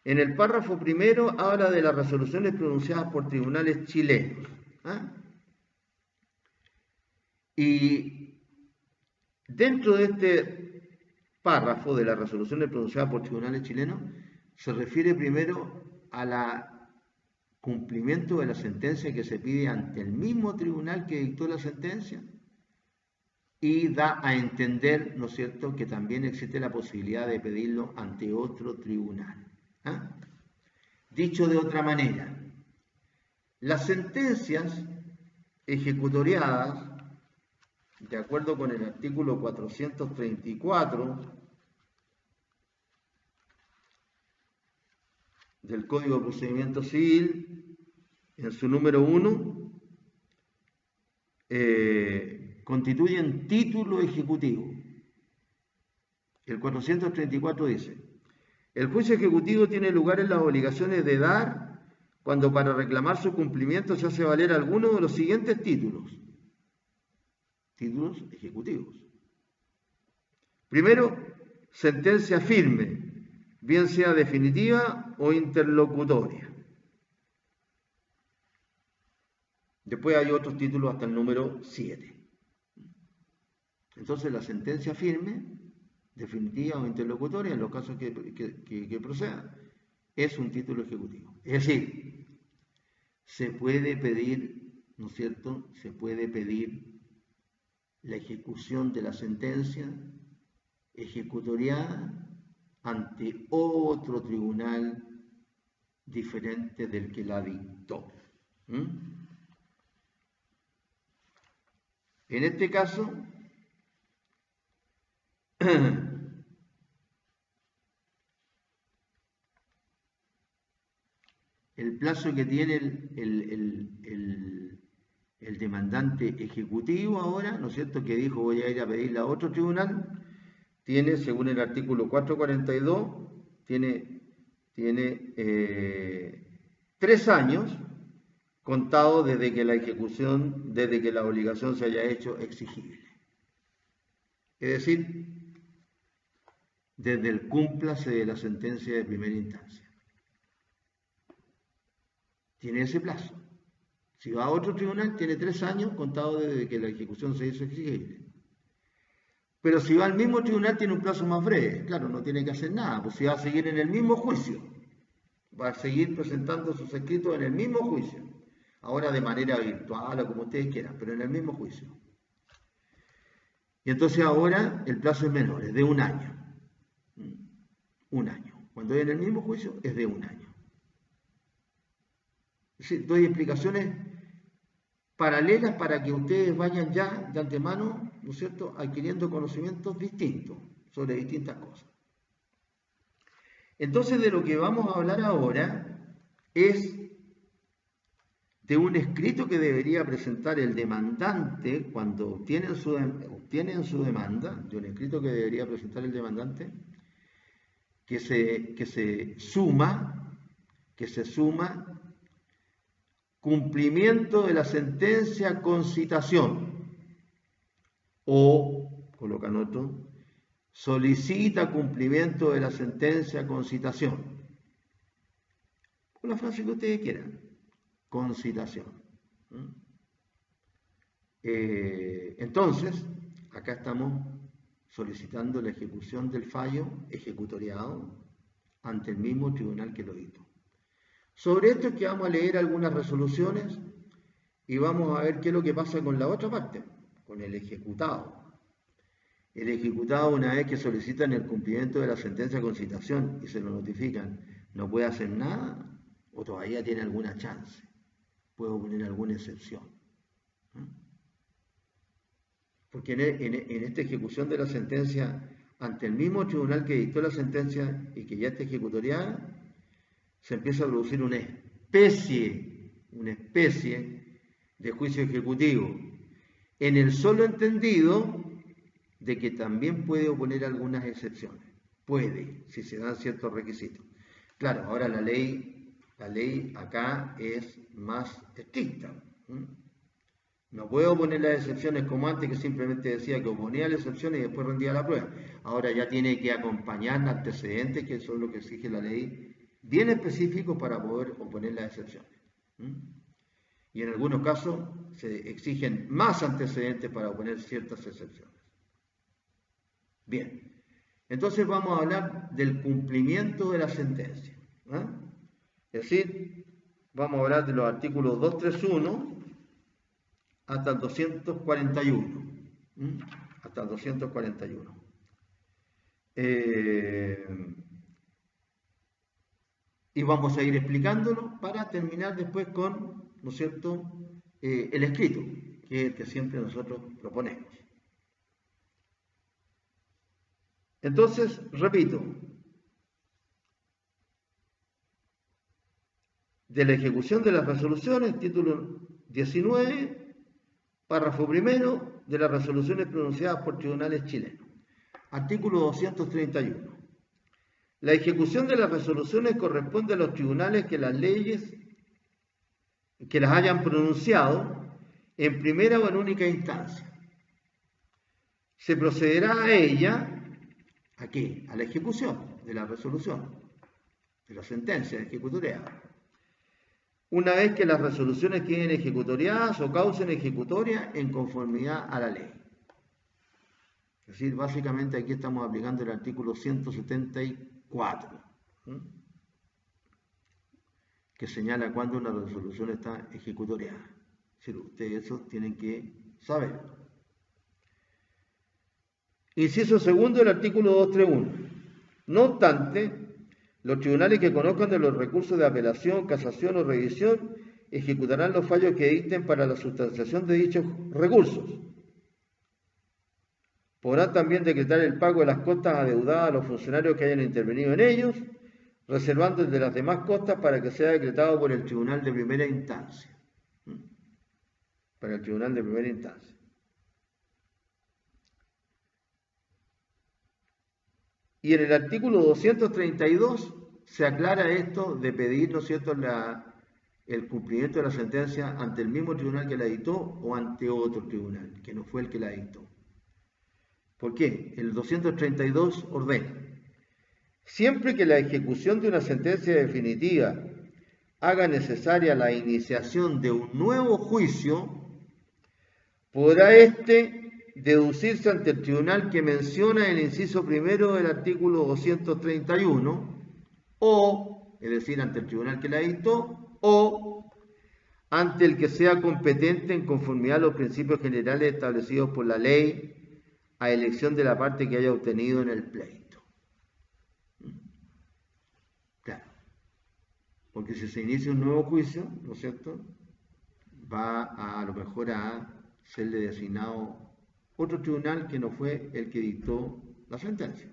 en el párrafo primero habla de las resoluciones pronunciadas por tribunales chilenos. ¿Ah? Y dentro de este párrafo de las resoluciones pronunciadas por tribunales chilenos, se refiere primero al cumplimiento de la sentencia que se pide ante el mismo tribunal que dictó la sentencia, y da a entender, ¿no es cierto?, que también existe la posibilidad de pedirlo ante otro tribunal. ¿Ah? Dicho de otra manera, las sentencias ejecutoriadas, de acuerdo con el artículo 434 del Código de Procedimiento Civil, en su número 1, constituyen título ejecutivo. El 434 dice: el juicio ejecutivo tiene lugar en las obligaciones de dar cuando para reclamar su cumplimiento se hace valer alguno de los siguientes títulos. Títulos ejecutivos. Primero, sentencia firme, bien sea definitiva o interlocutoria. Después hay otros títulos hasta el número 7. Entonces, la sentencia firme, definitiva o interlocutoria, en los casos que proceda, es un título ejecutivo. Es decir, se puede pedir, ¿no es cierto?, se puede pedir la ejecución de la sentencia ejecutoriada ante otro tribunal diferente del que la dictó. En este caso, el plazo que tiene el demandante ejecutivo ahora, ¿no es cierto?, que dijo voy a ir a pedirle a otro tribunal, tiene, según el artículo 442, tiene 3 años contados desde que la obligación se haya hecho exigible. Es decir, desde el cúmplase de la sentencia de primera instancia. Tiene ese plazo. Si va a otro tribunal, tiene 3 años contados desde que la ejecución se hizo exigible. Pero si va al mismo tribunal, tiene un plazo más breve. Claro, no tiene que hacer nada, pues si va a seguir en el mismo juicio, va a seguir presentando sus escritos en el mismo juicio. Ahora de manera virtual o como ustedes quieran, pero en el mismo juicio. Y entonces ahora el plazo es menor, es de 1 año. 1 año. Cuando es en el mismo juicio, es de 1 año. Es decir, doy explicaciones paralelas para que ustedes vayan ya de antemano, ¿no es cierto?, adquiriendo conocimientos distintos sobre distintas cosas. Entonces, de lo que vamos a hablar ahora es de un escrito que debería presentar el demandante cuando obtienen su demanda, de un escrito que debería presentar el demandante, que se suma cumplimiento de la sentencia con citación, o, colocan otro, solicita cumplimiento de la sentencia con citación, con la frase que ustedes quieran, con citación. Entonces, acá estamos solicitando la ejecución del fallo ejecutoriado ante el mismo tribunal que lo dictó. Sobre esto es que vamos a leer algunas resoluciones y vamos a ver qué es lo que pasa con la otra parte, con el ejecutado. El ejecutado, una vez que solicitan el cumplimiento de la sentencia con citación y se lo notifican, no puede hacer nada o todavía tiene alguna chance, puede poner alguna excepción. Porque en esta ejecución de la sentencia ante el mismo tribunal que dictó la sentencia y que ya está ejecutoriada, se empieza a producir una especie de juicio ejecutivo, en el solo entendido de que también puede oponer algunas excepciones. Puede, si se dan ciertos requisitos. Claro, ahora la ley acá es más estricta. No puedo poner las excepciones como antes, que simplemente decía que oponía las excepciones y después rendía la prueba. Ahora ya tiene que acompañar antecedentes, que eso es lo que exige la ley, bien específicos para poder oponer las excepciones. Y en algunos casos se exigen más antecedentes para oponer ciertas excepciones. Bien, entonces vamos a hablar del cumplimiento de la sentencia. Es decir, vamos a hablar de los artículos 231 hasta el 241. Hasta el 241. Y vamos a ir explicándolo para terminar después con, ¿no es cierto?, el escrito, que es el que siempre nosotros proponemos. Entonces, repito, de la ejecución de las resoluciones, título 19, párrafo primero, de las resoluciones pronunciadas por tribunales chilenos. Artículo 231. La ejecución de las resoluciones corresponde a los tribunales que las leyes que las hayan pronunciado en primera o en única instancia. Se procederá a ella, ¿a qué? A la ejecución de la resolución, de la sentencia ejecutoriada. Una vez que las resoluciones queden ejecutoriadas o causen ejecutoria en conformidad a la ley. Es decir, básicamente aquí estamos aplicando el artículo 174, que señala cuándo una resolución está ejecutoriada. Es decir, ustedes eso tienen que saber. Inciso segundo del artículo 231. No obstante, los tribunales que conozcan de los recursos de apelación, casación o revisión ejecutarán los fallos que dicten para la sustanciación de dichos recursos. Podrán también decretar el pago de las costas adeudadas a los funcionarios que hayan intervenido en ellos, reservando el de las demás costas para que sea decretado por el tribunal de primera instancia. Para el tribunal de primera instancia. Y en el artículo 232 se aclara esto de pedir, ¿no es cierto?, el cumplimiento de la sentencia ante el mismo tribunal que la dictó o ante otro tribunal, que no fue el que la dictó. ¿Por qué? El 232 ordena: siempre que la ejecución de una sentencia definitiva haga necesaria la iniciación de un nuevo juicio, podrá éste deducirse ante el tribunal que menciona el inciso primero del artículo 231, o, es decir, ante el tribunal que la dictó, o ante el que sea competente en conformidad a los principios generales establecidos por la ley, a elección de la parte que haya obtenido en el pleito. Claro, porque si se inicia un nuevo juicio, ¿no es cierto?, va a lo mejor a serle designado otro tribunal que no fue el que dictó la sentencia,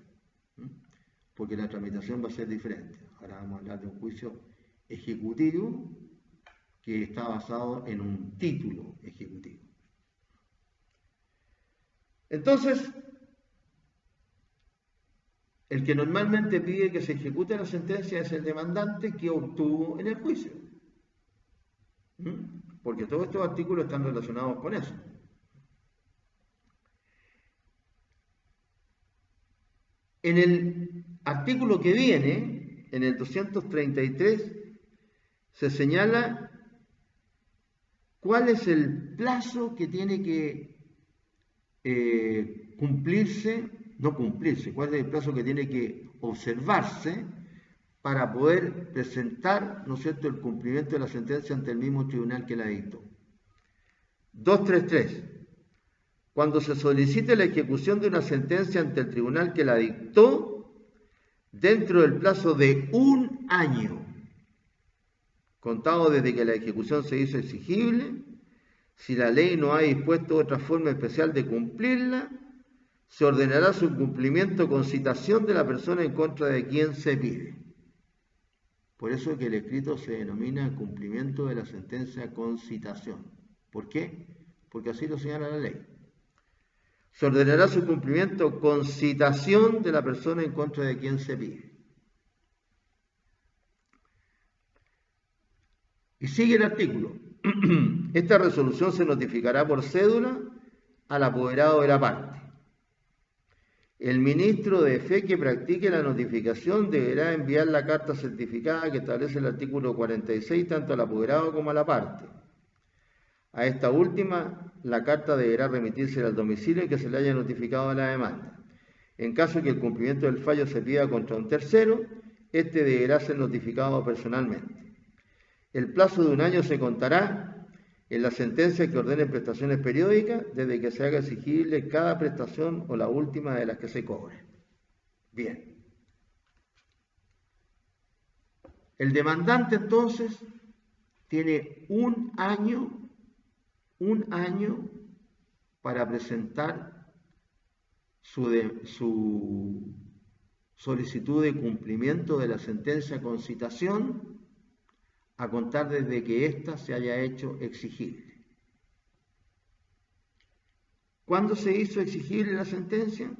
porque la tramitación va a ser diferente. Ahora vamos a hablar de un juicio ejecutivo que está basado en un título ejecutivo. Entonces, el que normalmente pide que se ejecute la sentencia es el demandante que obtuvo en el juicio. Porque todos estos artículos están relacionados con eso. En el artículo que viene, en el 233, se señala cuál es el plazo que tiene que cuál es el plazo que tiene que observarse para poder presentar, ¿no es cierto?, el cumplimiento de la sentencia ante el mismo tribunal que la dictó. 233. Cuando se solicite la ejecución de una sentencia ante el tribunal que la dictó, dentro del plazo de 1 año, contado desde que la ejecución se hizo exigible, si la ley no ha dispuesto otra forma especial de cumplirla, se ordenará su cumplimiento con citación de la persona en contra de quien se pide. Por eso es que el escrito se denomina cumplimiento de la sentencia con citación. ¿Por qué? Porque así lo señala la ley. Se ordenará su cumplimiento con citación de la persona en contra de quien se pide. Y sigue el artículo. Esta resolución se notificará por cédula al apoderado de la parte. El ministro de fe que practique la notificación deberá enviar la carta certificada que establece el artículo 46 tanto al apoderado como a la parte. A esta última, la carta deberá remitirse al domicilio en que se le haya notificado la demanda. En caso que el cumplimiento del fallo se pida contra un tercero, este deberá ser notificado personalmente. El plazo de un año se contará en la sentencia que ordene prestaciones periódicas desde que se haga exigible cada prestación o la última de las que se cobre. Bien. El demandante entonces tiene un año para presentar su solicitud de cumplimiento de la sentencia con citación a contar desde que ésta se haya hecho exigible. ¿Cuándo se hizo exigible la sentencia?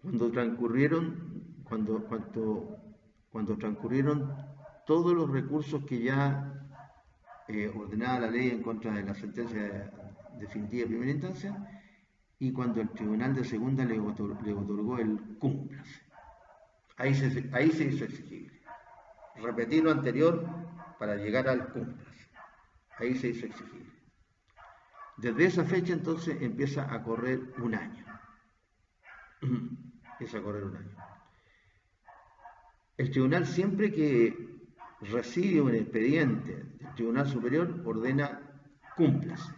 Cuando transcurrieron todos los recursos que ya ordenaba la ley en contra de la sentencia definitiva de primera instancia y cuando el tribunal de segunda le otorgó el cúmplase. Ahí se hizo exigible. Repetir lo anterior para llegar al cúmplase. Ahí se hizo exigible. Desde esa fecha entonces empieza a correr un año. Empieza a correr un año. El tribunal siempre que recibe un expediente del Tribunal Superior ordena cúmplase.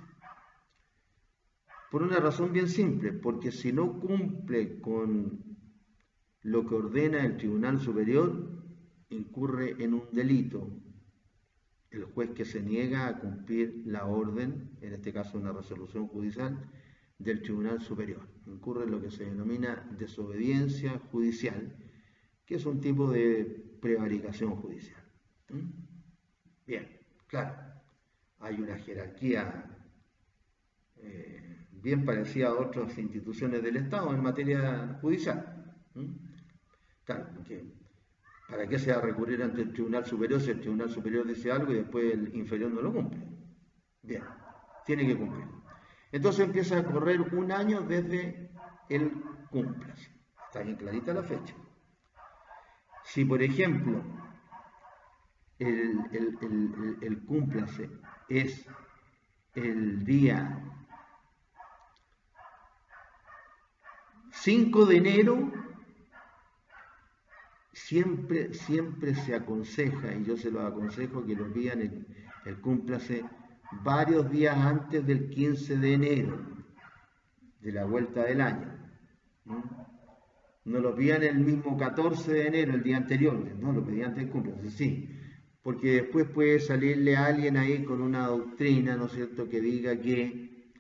Por una razón bien simple, porque si no cumple con lo que ordena el Tribunal Superior, incurre en un delito. El juez que se niega a cumplir la orden, en este caso una resolución judicial, del Tribunal Superior. Incurre en lo que se denomina desobediencia judicial, que es un tipo de prevaricación judicial. Bien, claro, hay una jerarquía bien parecida a otras instituciones del Estado en materia judicial. Claro, porque ¿para qué se va a recurrir ante el Tribunal Superior si el Tribunal Superior dice algo y después el inferior no lo cumple? Bien, tiene que cumplir. Entonces empieza a correr un año desde el cúmplase. Está bien clarita la fecha. Si, por ejemplo, el cúmplase es el día 5 de enero, siempre se aconseja, y yo se lo aconsejo, que lo pidan el cúmplase varios días antes del 15 de enero, de la vuelta del año. No lo pidan el mismo 14 de enero, el día anterior, no, lo pedían antes del cúmplase, sí, porque después puede salirle a alguien ahí con una doctrina, ¿no es cierto?, que diga que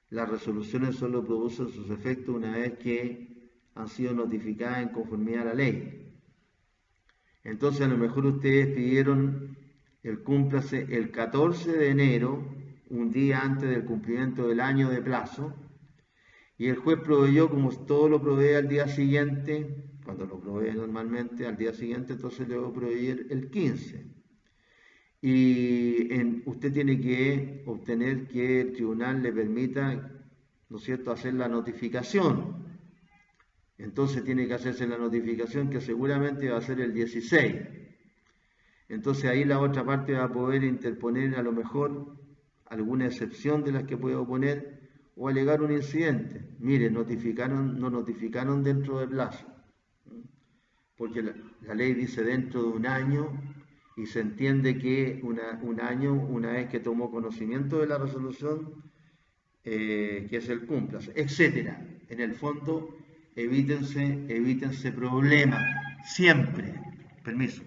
las resoluciones solo producen sus efectos una vez que han sido notificadas en conformidad a la ley. Entonces a lo mejor ustedes pidieron el cúmplase el 14 de enero, un día antes del cumplimiento del año de plazo, y el juez proveyó, como todo lo provee al día siguiente, cuando lo provee normalmente al día siguiente, entonces le voy a proveer el 15. Y usted tiene que obtener que el tribunal le permita, ¿no es cierto?, hacer la notificación. Entonces tiene que hacerse la notificación que seguramente va a ser el 16. Entonces ahí la otra parte va a poder interponer a lo mejor alguna excepción de las que puede oponer o alegar un incidente. Mire, no notificaron dentro del plazo. Porque la ley dice dentro de un año y se entiende que un año, una vez que tomó conocimiento de la resolución, que es el cúmplase, etcétera. En el fondo, evítense problemas, siempre. Permiso.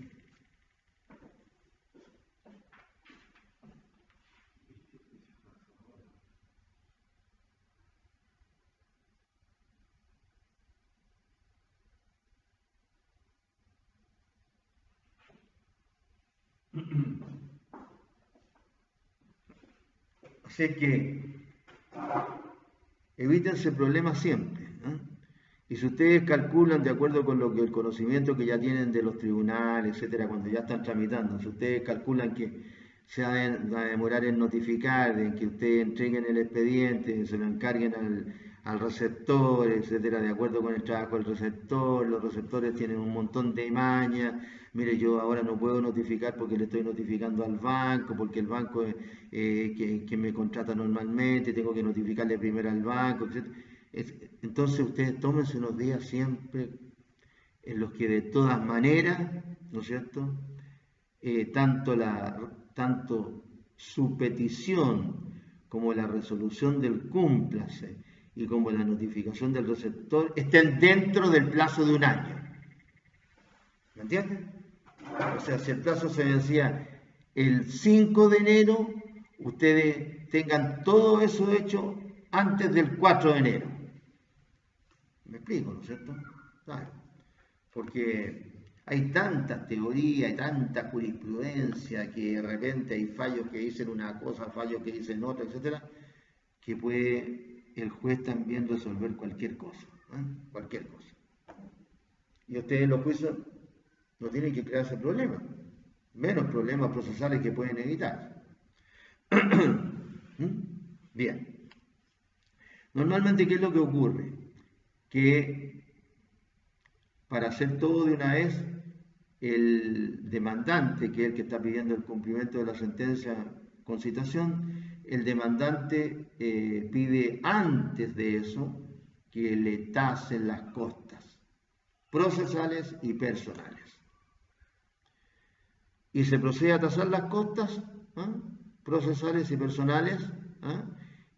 Así que evítense problemas siempre, ¿eh? Y si ustedes calculan de acuerdo con lo que el conocimiento que ya tienen de los tribunales, etcétera, cuando ya están tramitando, si ustedes calculan que se va a demorar en notificar, en que ustedes entreguen el expediente, se lo encarguen al receptor, etcétera, de acuerdo con el trabajo del receptor, los receptores tienen un montón de mañas. Mire, yo ahora no puedo notificar porque le estoy notificando al banco, porque el banco es que me contrata normalmente, tengo que notificarle primero al banco, etcétera. Entonces ustedes tómense unos días siempre en los que de todas maneras, ¿no es cierto? Tanto su petición como la resolución del cúmplase y como la notificación del receptor estén dentro del plazo de un año. ¿Me entienden? O sea, si el plazo se vencía el 5 de enero, ustedes tengan todo eso hecho antes del 4 de enero. ¿Me explico, no es cierto? Claro. Porque hay tantas teorías, hay tanta jurisprudencia que de repente hay fallos que dicen una cosa, fallos que dicen otra, etcétera, que puede el juez también resolver cualquier cosa, cualquier cosa. Y ustedes en los juicios no tienen que crearse problemas, menos problemas procesales que pueden evitar. Bien. Normalmente, ¿qué es lo que ocurre? Que para hacer todo de una vez, el demandante, que es el que está pidiendo el cumplimiento de la sentencia con citación, el demandante pide antes de eso que le tasen las costas procesales y personales. Y se procede a tasar las costas procesales y personales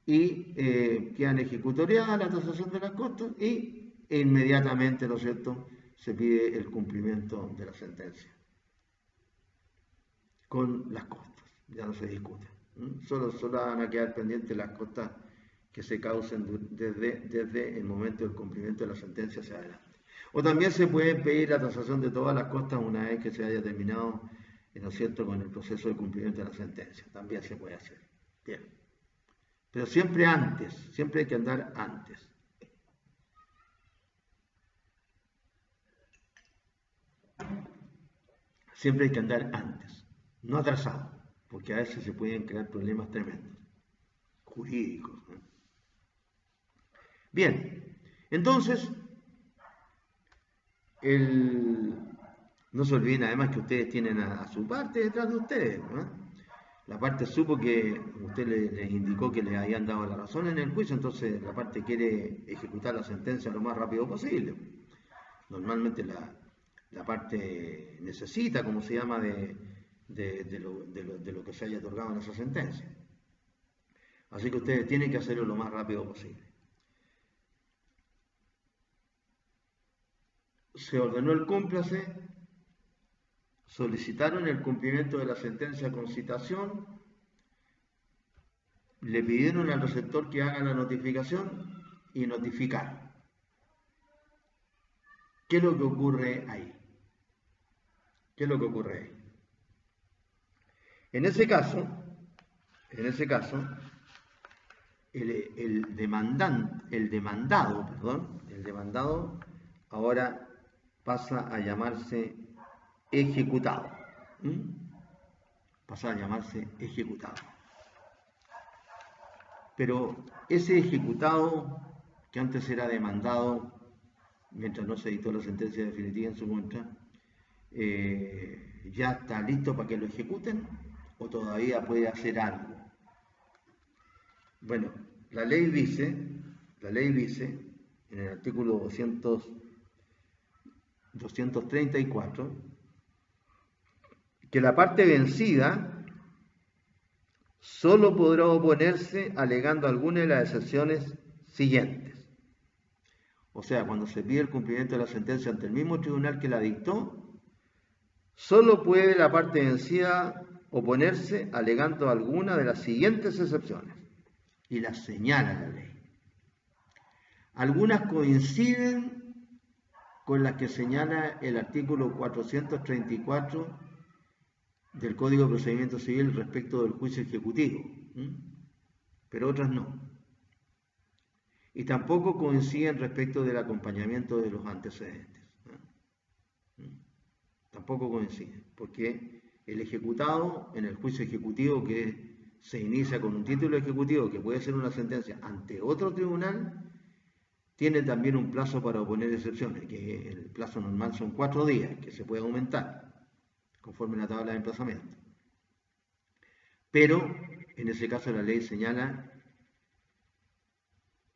y quedan ejecutoriadas la tasación de las costas e inmediatamente, ¿no es cierto?, se pide el cumplimiento de la sentencia con las costas, ya no se discute. Solo van a quedar pendientes las costas que se causen desde el momento del cumplimiento de la sentencia hacia adelante. O también se puede pedir la tasación de todas las costas una vez que se haya terminado, ¿no es cierto?, con el proceso de cumplimiento de la sentencia. También se puede hacer. Bien. Pero siempre antes, siempre hay que andar antes. Siempre hay que andar antes, no atrasado, porque a veces se pueden crear problemas tremendos, jurídicos. Bien, entonces, no se olviden además que ustedes tienen a su parte detrás de ustedes, ¿no? La parte supo que usted les indicó que le habían dado la razón en el juicio, entonces la parte quiere ejecutar la sentencia lo más rápido posible. Normalmente la parte necesita, como se llama, de lo que se haya otorgado en esa sentencia. Así que ustedes tienen que hacerlo lo más rápido posible. Se ordenó el cúmplase, solicitaron el cumplimiento de la sentencia con citación, le pidieron al receptor que haga la notificación y notificaron. ¿Qué es lo que ocurre ahí? ¿Qué es lo que ocurre ahí? En ese caso, el demandado ahora pasa a llamarse ejecutado. Pasa a llamarse ejecutado. Pero ese ejecutado, que antes era demandado, mientras no se dictó la sentencia definitiva en su contra, ¿ya está listo para que lo ejecuten o todavía puede hacer algo? Bueno, la ley dice, en el artículo 234, que la parte vencida solo podrá oponerse alegando alguna de las excepciones siguientes. O sea, cuando se pide el cumplimiento de la sentencia ante el mismo tribunal que la dictó, solo puede la parte vencida oponerse alegando alguna de las siguientes excepciones. Y las señala la ley. Algunas coinciden con las que señala el artículo 434 del Código de Procedimiento Civil respecto del juicio ejecutivo, pero otras no. y tampoco coinciden respecto del acompañamiento de los antecedentes. Tampoco coinciden, porque el ejecutado en el juicio ejecutivo que se inicia con un título ejecutivo que puede ser una sentencia ante otro tribunal, tiene también un plazo para oponer excepciones, que el plazo normal son 4 días, que se puede aumentar conforme la tabla de emplazamiento. Pero en ese caso la ley señala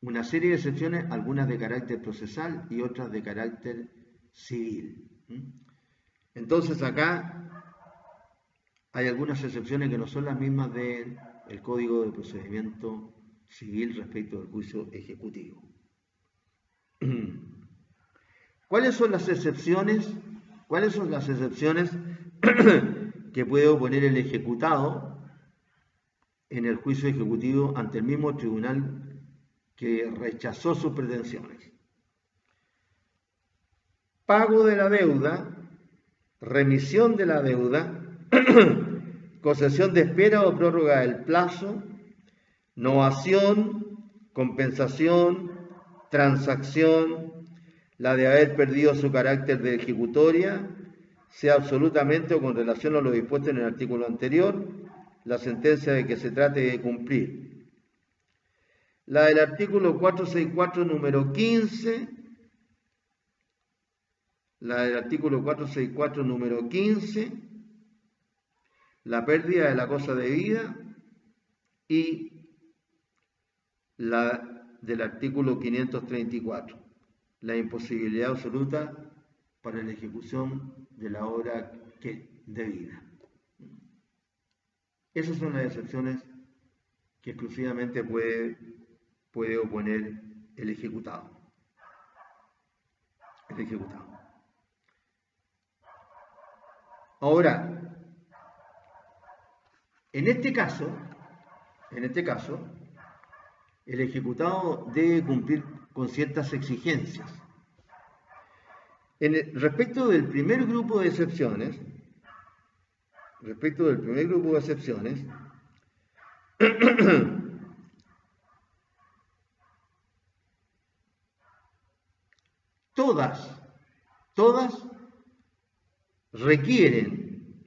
una serie de excepciones, algunas de carácter procesal y otras de carácter civil. Entonces acá hay algunas excepciones que no son las mismas del Código de Procedimiento Civil respecto del juicio ejecutivo. ¿Cuáles son las excepciones? ¿Cuáles son las excepciones que puede oponer el ejecutado en el juicio ejecutivo ante el mismo tribunal que rechazó sus pretensiones? Pago de la deuda, remisión de la deuda, concesión de espera o prórroga del plazo, novación, compensación, transacción, la de haber perdido su carácter de ejecutoria, sea absolutamente o con relación a lo dispuesto en el artículo anterior, la sentencia de que se trate de cumplir. La del artículo 464 número 15, la del artículo 464 número 15, la pérdida de la cosa debida, y la del artículo 534, la imposibilidad absoluta para la ejecución de la obra debida. Esas son las excepciones que exclusivamente puede oponer el ejecutado. Ahora, en este caso, el ejecutado debe cumplir con ciertas exigencias. Respecto del primer grupo de excepciones, todas requieren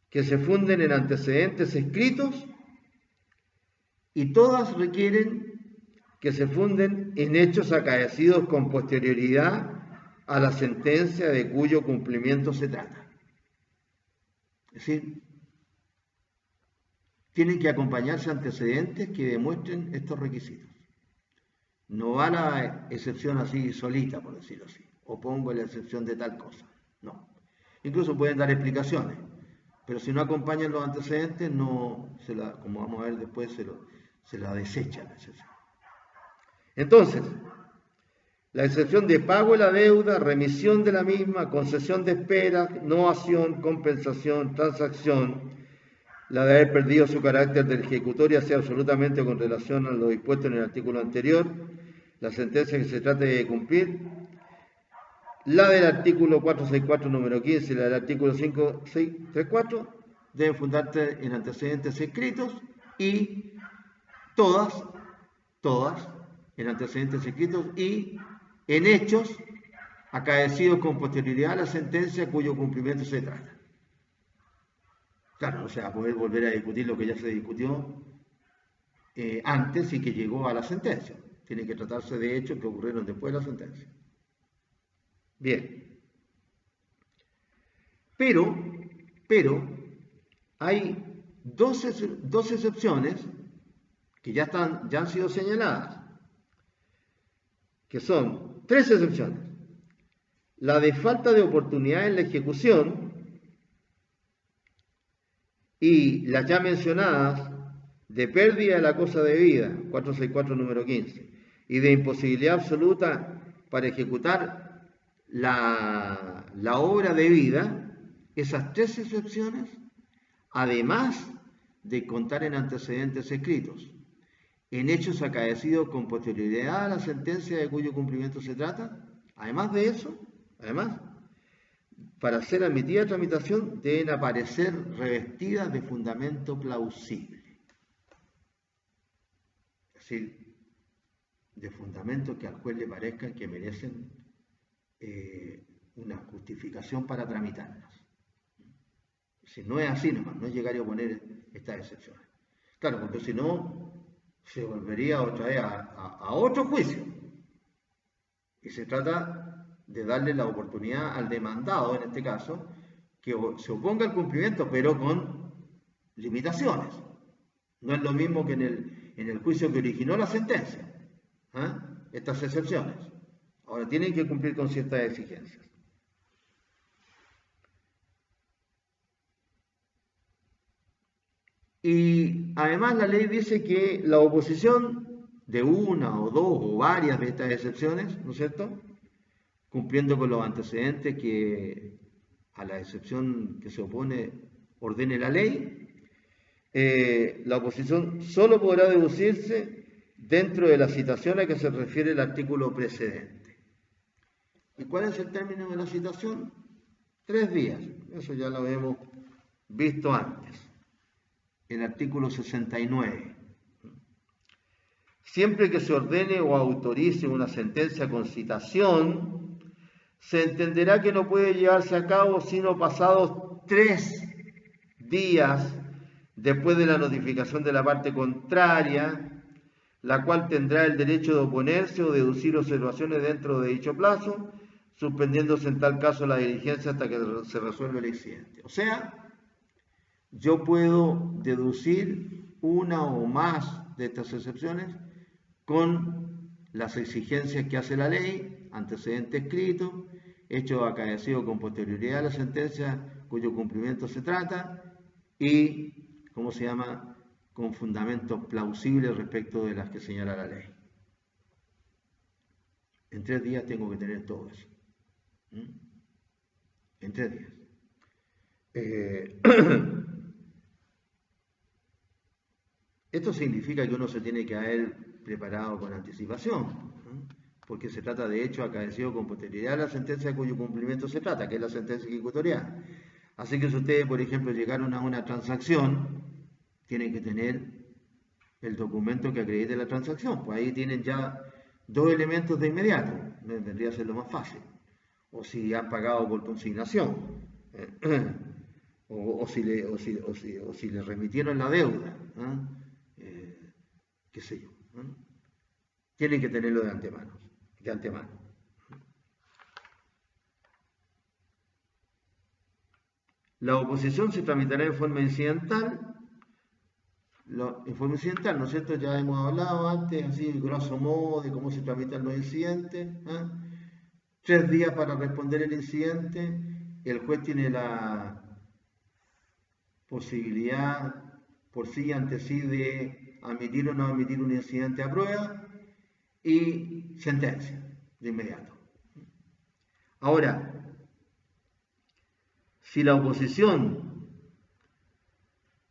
que se funden en antecedentes escritos, y todas requieren que se funden en hechos acaecidos con posterioridad a la sentencia de cuyo cumplimiento se trata. Es decir, tienen que acompañarse antecedentes que demuestren estos requisitos. No va la excepción así solita, por decirlo así, o pongo la excepción de tal cosa. No. Incluso pueden dar explicaciones, pero si no acompañan los antecedentes, como vamos a ver después, se la desecha la excepción. Entonces, la excepción de pago de la deuda, remisión de la misma, concesión de espera, novación, compensación, transacción, la de haber perdido su carácter de ejecutoria, sea absolutamente con relación a lo dispuesto en el artículo anterior, la sentencia que se trate de cumplir, la del artículo 464 número 15 y la del artículo 5634 deben fundarse en antecedentes escritos, y todas en antecedentes escritos y en hechos acaecidos con posterioridad a la sentencia cuyo cumplimiento se trata. Claro, o sea, poder volver a discutir lo que ya se discutió antes y que llegó a la sentencia. Tiene que tratarse de hechos que ocurrieron después de la sentencia. Bien. Pero hay dos excepciones que ya han sido señaladas, que son 3 excepciones. La de falta de oportunidad en la ejecución y las ya mencionadas de pérdida de la cosa debida, 464 número 15, y de imposibilidad absoluta para ejecutar la obra debida. Esas 3 excepciones, además de contar en antecedentes escritos, en hechos acaecidos con posterioridad a la sentencia de cuyo cumplimiento se trata, además de eso, para ser admitida a tramitación, deben aparecer revestidas de fundamento plausible. decir, de fundamentos que al juez le parezcan que merecen una justificación para tramitarlas. Si no es así nomás, no es llegar a poner estas excepciones. Claro, porque si no, se volvería otra vez a otro juicio. Y se trata de darle la oportunidad al demandado, en este caso, que se oponga al cumplimiento, pero con limitaciones. No es lo mismo que en el juicio que originó la sentencia. Estas excepciones. Ahora tienen que cumplir con ciertas exigencias. Y además la ley dice que la oposición de una o dos o varias de estas excepciones, ¿no es cierto?, cumpliendo con los antecedentes que a la excepción que se opone ordene la ley, la oposición solo podrá deducirse dentro de la citación a que se refiere el artículo precedente. ¿Y cuál es el término de la citación? 3 días. Eso ya lo hemos visto antes. El artículo 69. Siempre que se ordene o autorice una sentencia con citación, se entenderá que no puede llevarse a cabo sino pasados 3 días después de la notificación de la parte contraria, la cual tendrá el derecho de oponerse o deducir observaciones dentro de dicho plazo, suspendiéndose en tal caso la diligencia hasta que se resuelva el incidente. O sea, yo puedo deducir una o más de estas excepciones con las exigencias que hace la ley, antecedente escrito, hecho acaecido con posterioridad a la sentencia cuyo cumplimiento se trata y, ¿cómo se llama?, con fundamentos plausibles respecto de las que señala la ley. En 3 días tengo que tener todo eso. En 3 días. Esto significa que uno se tiene que haber preparado con anticipación, porque se trata de hecho acaecido con posterioridad a la sentencia cuyo cumplimiento se trata, que es la sentencia ejecutorial. Así que si ustedes, por ejemplo, llegaron a una transacción, tienen que tener el documento que acredite la transacción. Pues ahí tienen ya 2 elementos de inmediato, vendría a ser lo más fácil. O si han pagado por consignación, o si le remitieron la deuda, qué sé yo. Tienen que tenerlo de antemano. La oposición se tramitará en forma incidental. En forma incidental, ¿no es cierto? Ya hemos hablado antes, así, grosso modo, de cómo se tramitan los incidentes. 3 días para responder el incidente. El juez tiene la posibilidad por sí ante sí de admitir o no admitir un incidente a prueba y sentencia de inmediato. Ahora, si la oposición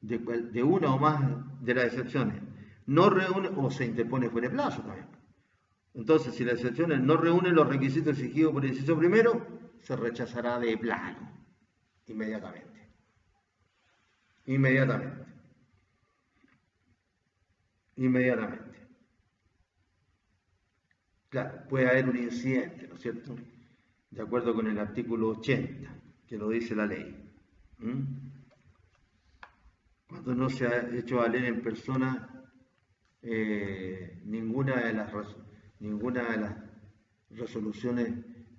de una o más de las excepciones no reúne, o se interpone fuera de plazo también. Entonces, si las excepciones no reúnen los requisitos exigidos por el inciso primero, se rechazará de plano, inmediatamente. Claro, puede haber un incidente, ¿no es cierto?, de acuerdo con el artículo 80, que lo dice la ley. Cuando no se ha hecho valer en persona ninguna de las resoluciones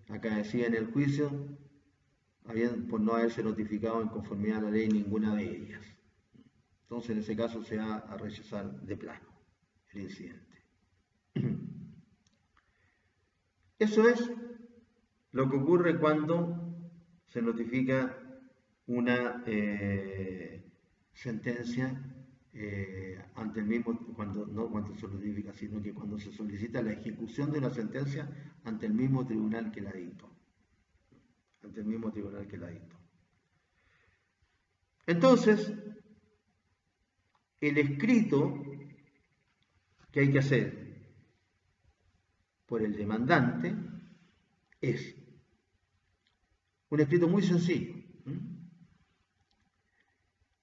acaecidas en el juicio, por no haberse notificado en conformidad a la ley ninguna de ellas. Entonces, en ese caso, se va a rechazar de plano el incidente. Eso es lo que ocurre cuando se notifica una sentencia ante el mismo, no cuando se notifica, sino que cuando se solicita la ejecución de una sentencia ante el mismo tribunal que la dictó. Entonces, el escrito que hay que hacer por el demandante es un escrito muy sencillo.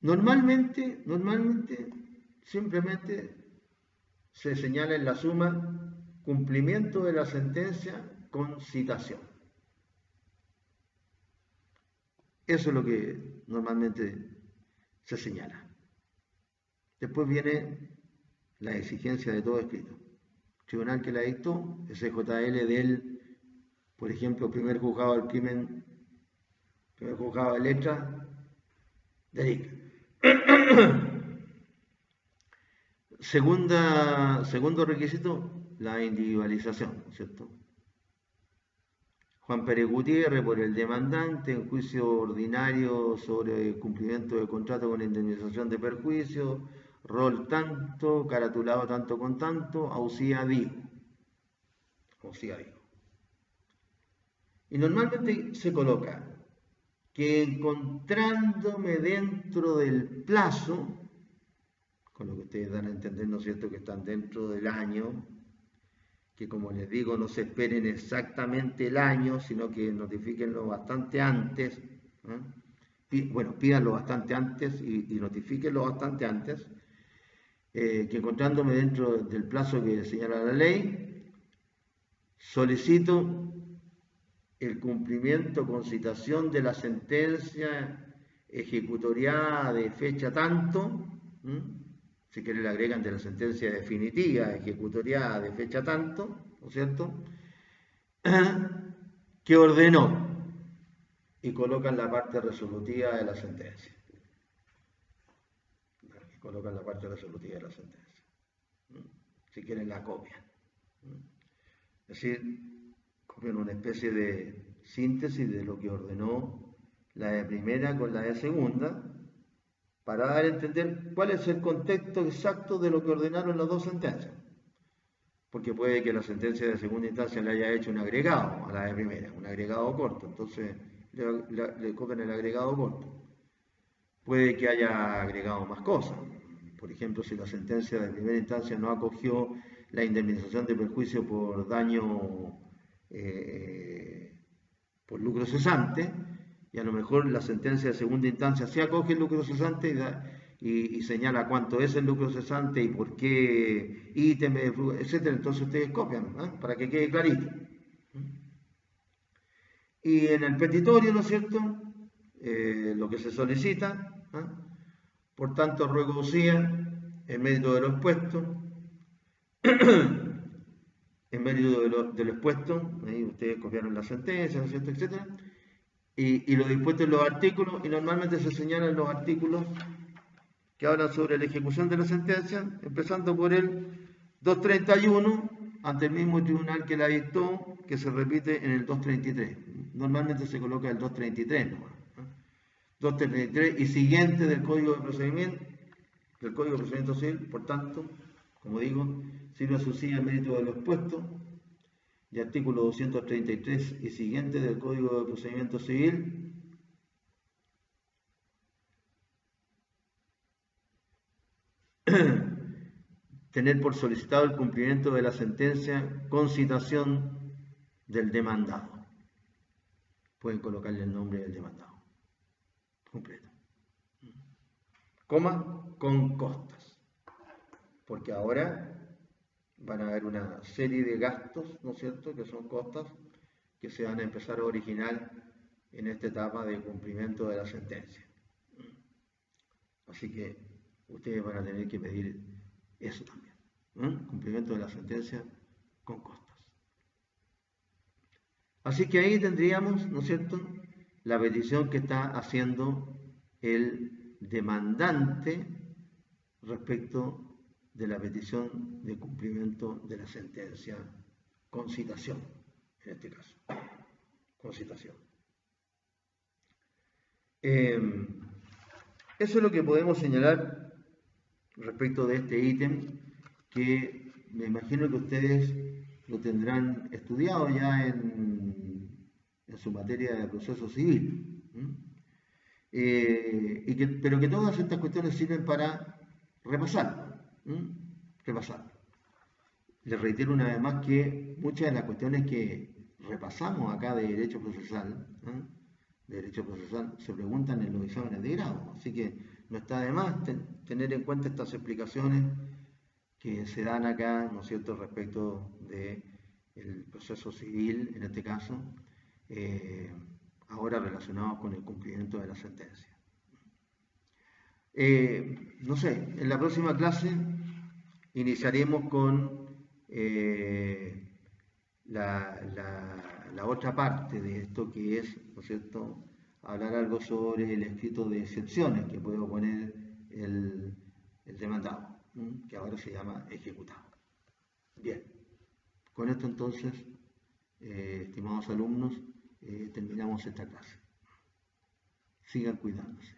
Normalmente, simplemente se señala en la suma cumplimiento de la sentencia con citación. Eso es lo que normalmente se señala. Después viene la exigencia de todo escrito. Tribunal que la dictó, SJL del, por ejemplo, primer juzgado del crimen, primer juzgado de letra, de DIC. Segundo requisito, la individualización, ¿cierto? Juan Pérez Gutiérrez por el demandante en juicio ordinario sobre cumplimiento de contrato con indemnización de perjuicio, rol tanto, caratulado tanto con tanto, auxía digo. Y normalmente se coloca que encontrándome dentro del plazo, con lo que ustedes dan a entender, ¿no es cierto?, que están dentro del año, que como les digo, no se esperen exactamente el año, sino que notifíquenlo bastante antes, bueno, pídanlo bastante antes y notifíquenlo bastante antes, que encontrándome dentro del plazo que señala la ley, solicito el cumplimiento con citación de la sentencia ejecutoriada de fecha tanto, si quieren le agregan de la sentencia definitiva ejecutoriada de fecha tanto, ¿no es cierto?, que ordenó, y colocan la parte resolutiva de la sentencia. Colocan la parte resolutiva de la sentencia. Si quieren la copian. Es decir, copian una especie de síntesis de lo que ordenó la de primera con la de segunda, para dar a entender cuál es el contexto exacto de lo que ordenaron las dos sentencias. Porque puede que la sentencia de segunda instancia le haya hecho un agregado a la de primera, un agregado corto, entonces le copian el agregado corto. Puede que haya agregado más cosas. Por ejemplo, si la sentencia de primera instancia no acogió la indemnización de perjuicio por daño por lucro cesante, y a lo mejor la sentencia de segunda instancia sí acoge el lucro cesante y señala cuánto es el lucro cesante y por qué ítem, etcétera. Entonces ustedes copian, para que quede clarito. Y en el petitorio, ¿no es cierto?, lo que se solicita, por tanto, ruego usía, en mérito de lo expuesto, en mérito de lo expuesto, ahí ustedes copiaron la sentencia, ¿no es cierto?, etcétera, y lo dispuesto en los artículos, y normalmente se señalan los artículos que hablan sobre la ejecución de la sentencia, empezando por el 231, ante el mismo tribunal que la dictó, que se repite en el 233. Normalmente se coloca el 233 nomás. 233 y siguiente del Código de Procedimiento Civil, por tanto, como digo, sirve a su silla en mérito de lo expuesto, y artículo 233 y siguiente del Código de Procedimiento Civil, tener por solicitado el cumplimiento de la sentencia con citación del demandado. Pueden colocarle el nombre del demandado completo. Coma, con costas. Porque ahora van a haber una serie de gastos, ¿no es cierto?, que son costas que se van a empezar a originar en esta etapa de cumplimiento de la sentencia. Así que ustedes van a tener que pedir eso también, cumplimiento de la sentencia con costas. Así que ahí tendríamos, ¿no es cierto?, la petición que está haciendo el demandante respecto de la petición de cumplimiento de la sentencia con citación, en este caso, con citación. Eso es lo que podemos señalar respecto de este ítem, que me imagino que ustedes lo tendrán estudiado ya en su materia de proceso civil. Pero que todas estas cuestiones sirven para repasar. Les reitero una vez más que muchas de las cuestiones que repasamos acá de derecho procesal, se preguntan en los exámenes de grado. Así que no está de más tener en cuenta estas explicaciones que se dan acá, ¿no es cierto?, respecto del proceso civil, en este caso, ahora relacionados con el cumplimiento de la sentencia. No sé, en la próxima clase iniciaremos con la otra parte de esto, que es, ¿no es cierto?, hablar algo sobre el escrito de excepciones que puede oponer el demandado, que ahora se llama ejecutado. Bien, con esto entonces, estimados alumnos, terminamos esta clase. Sigan cuidándose.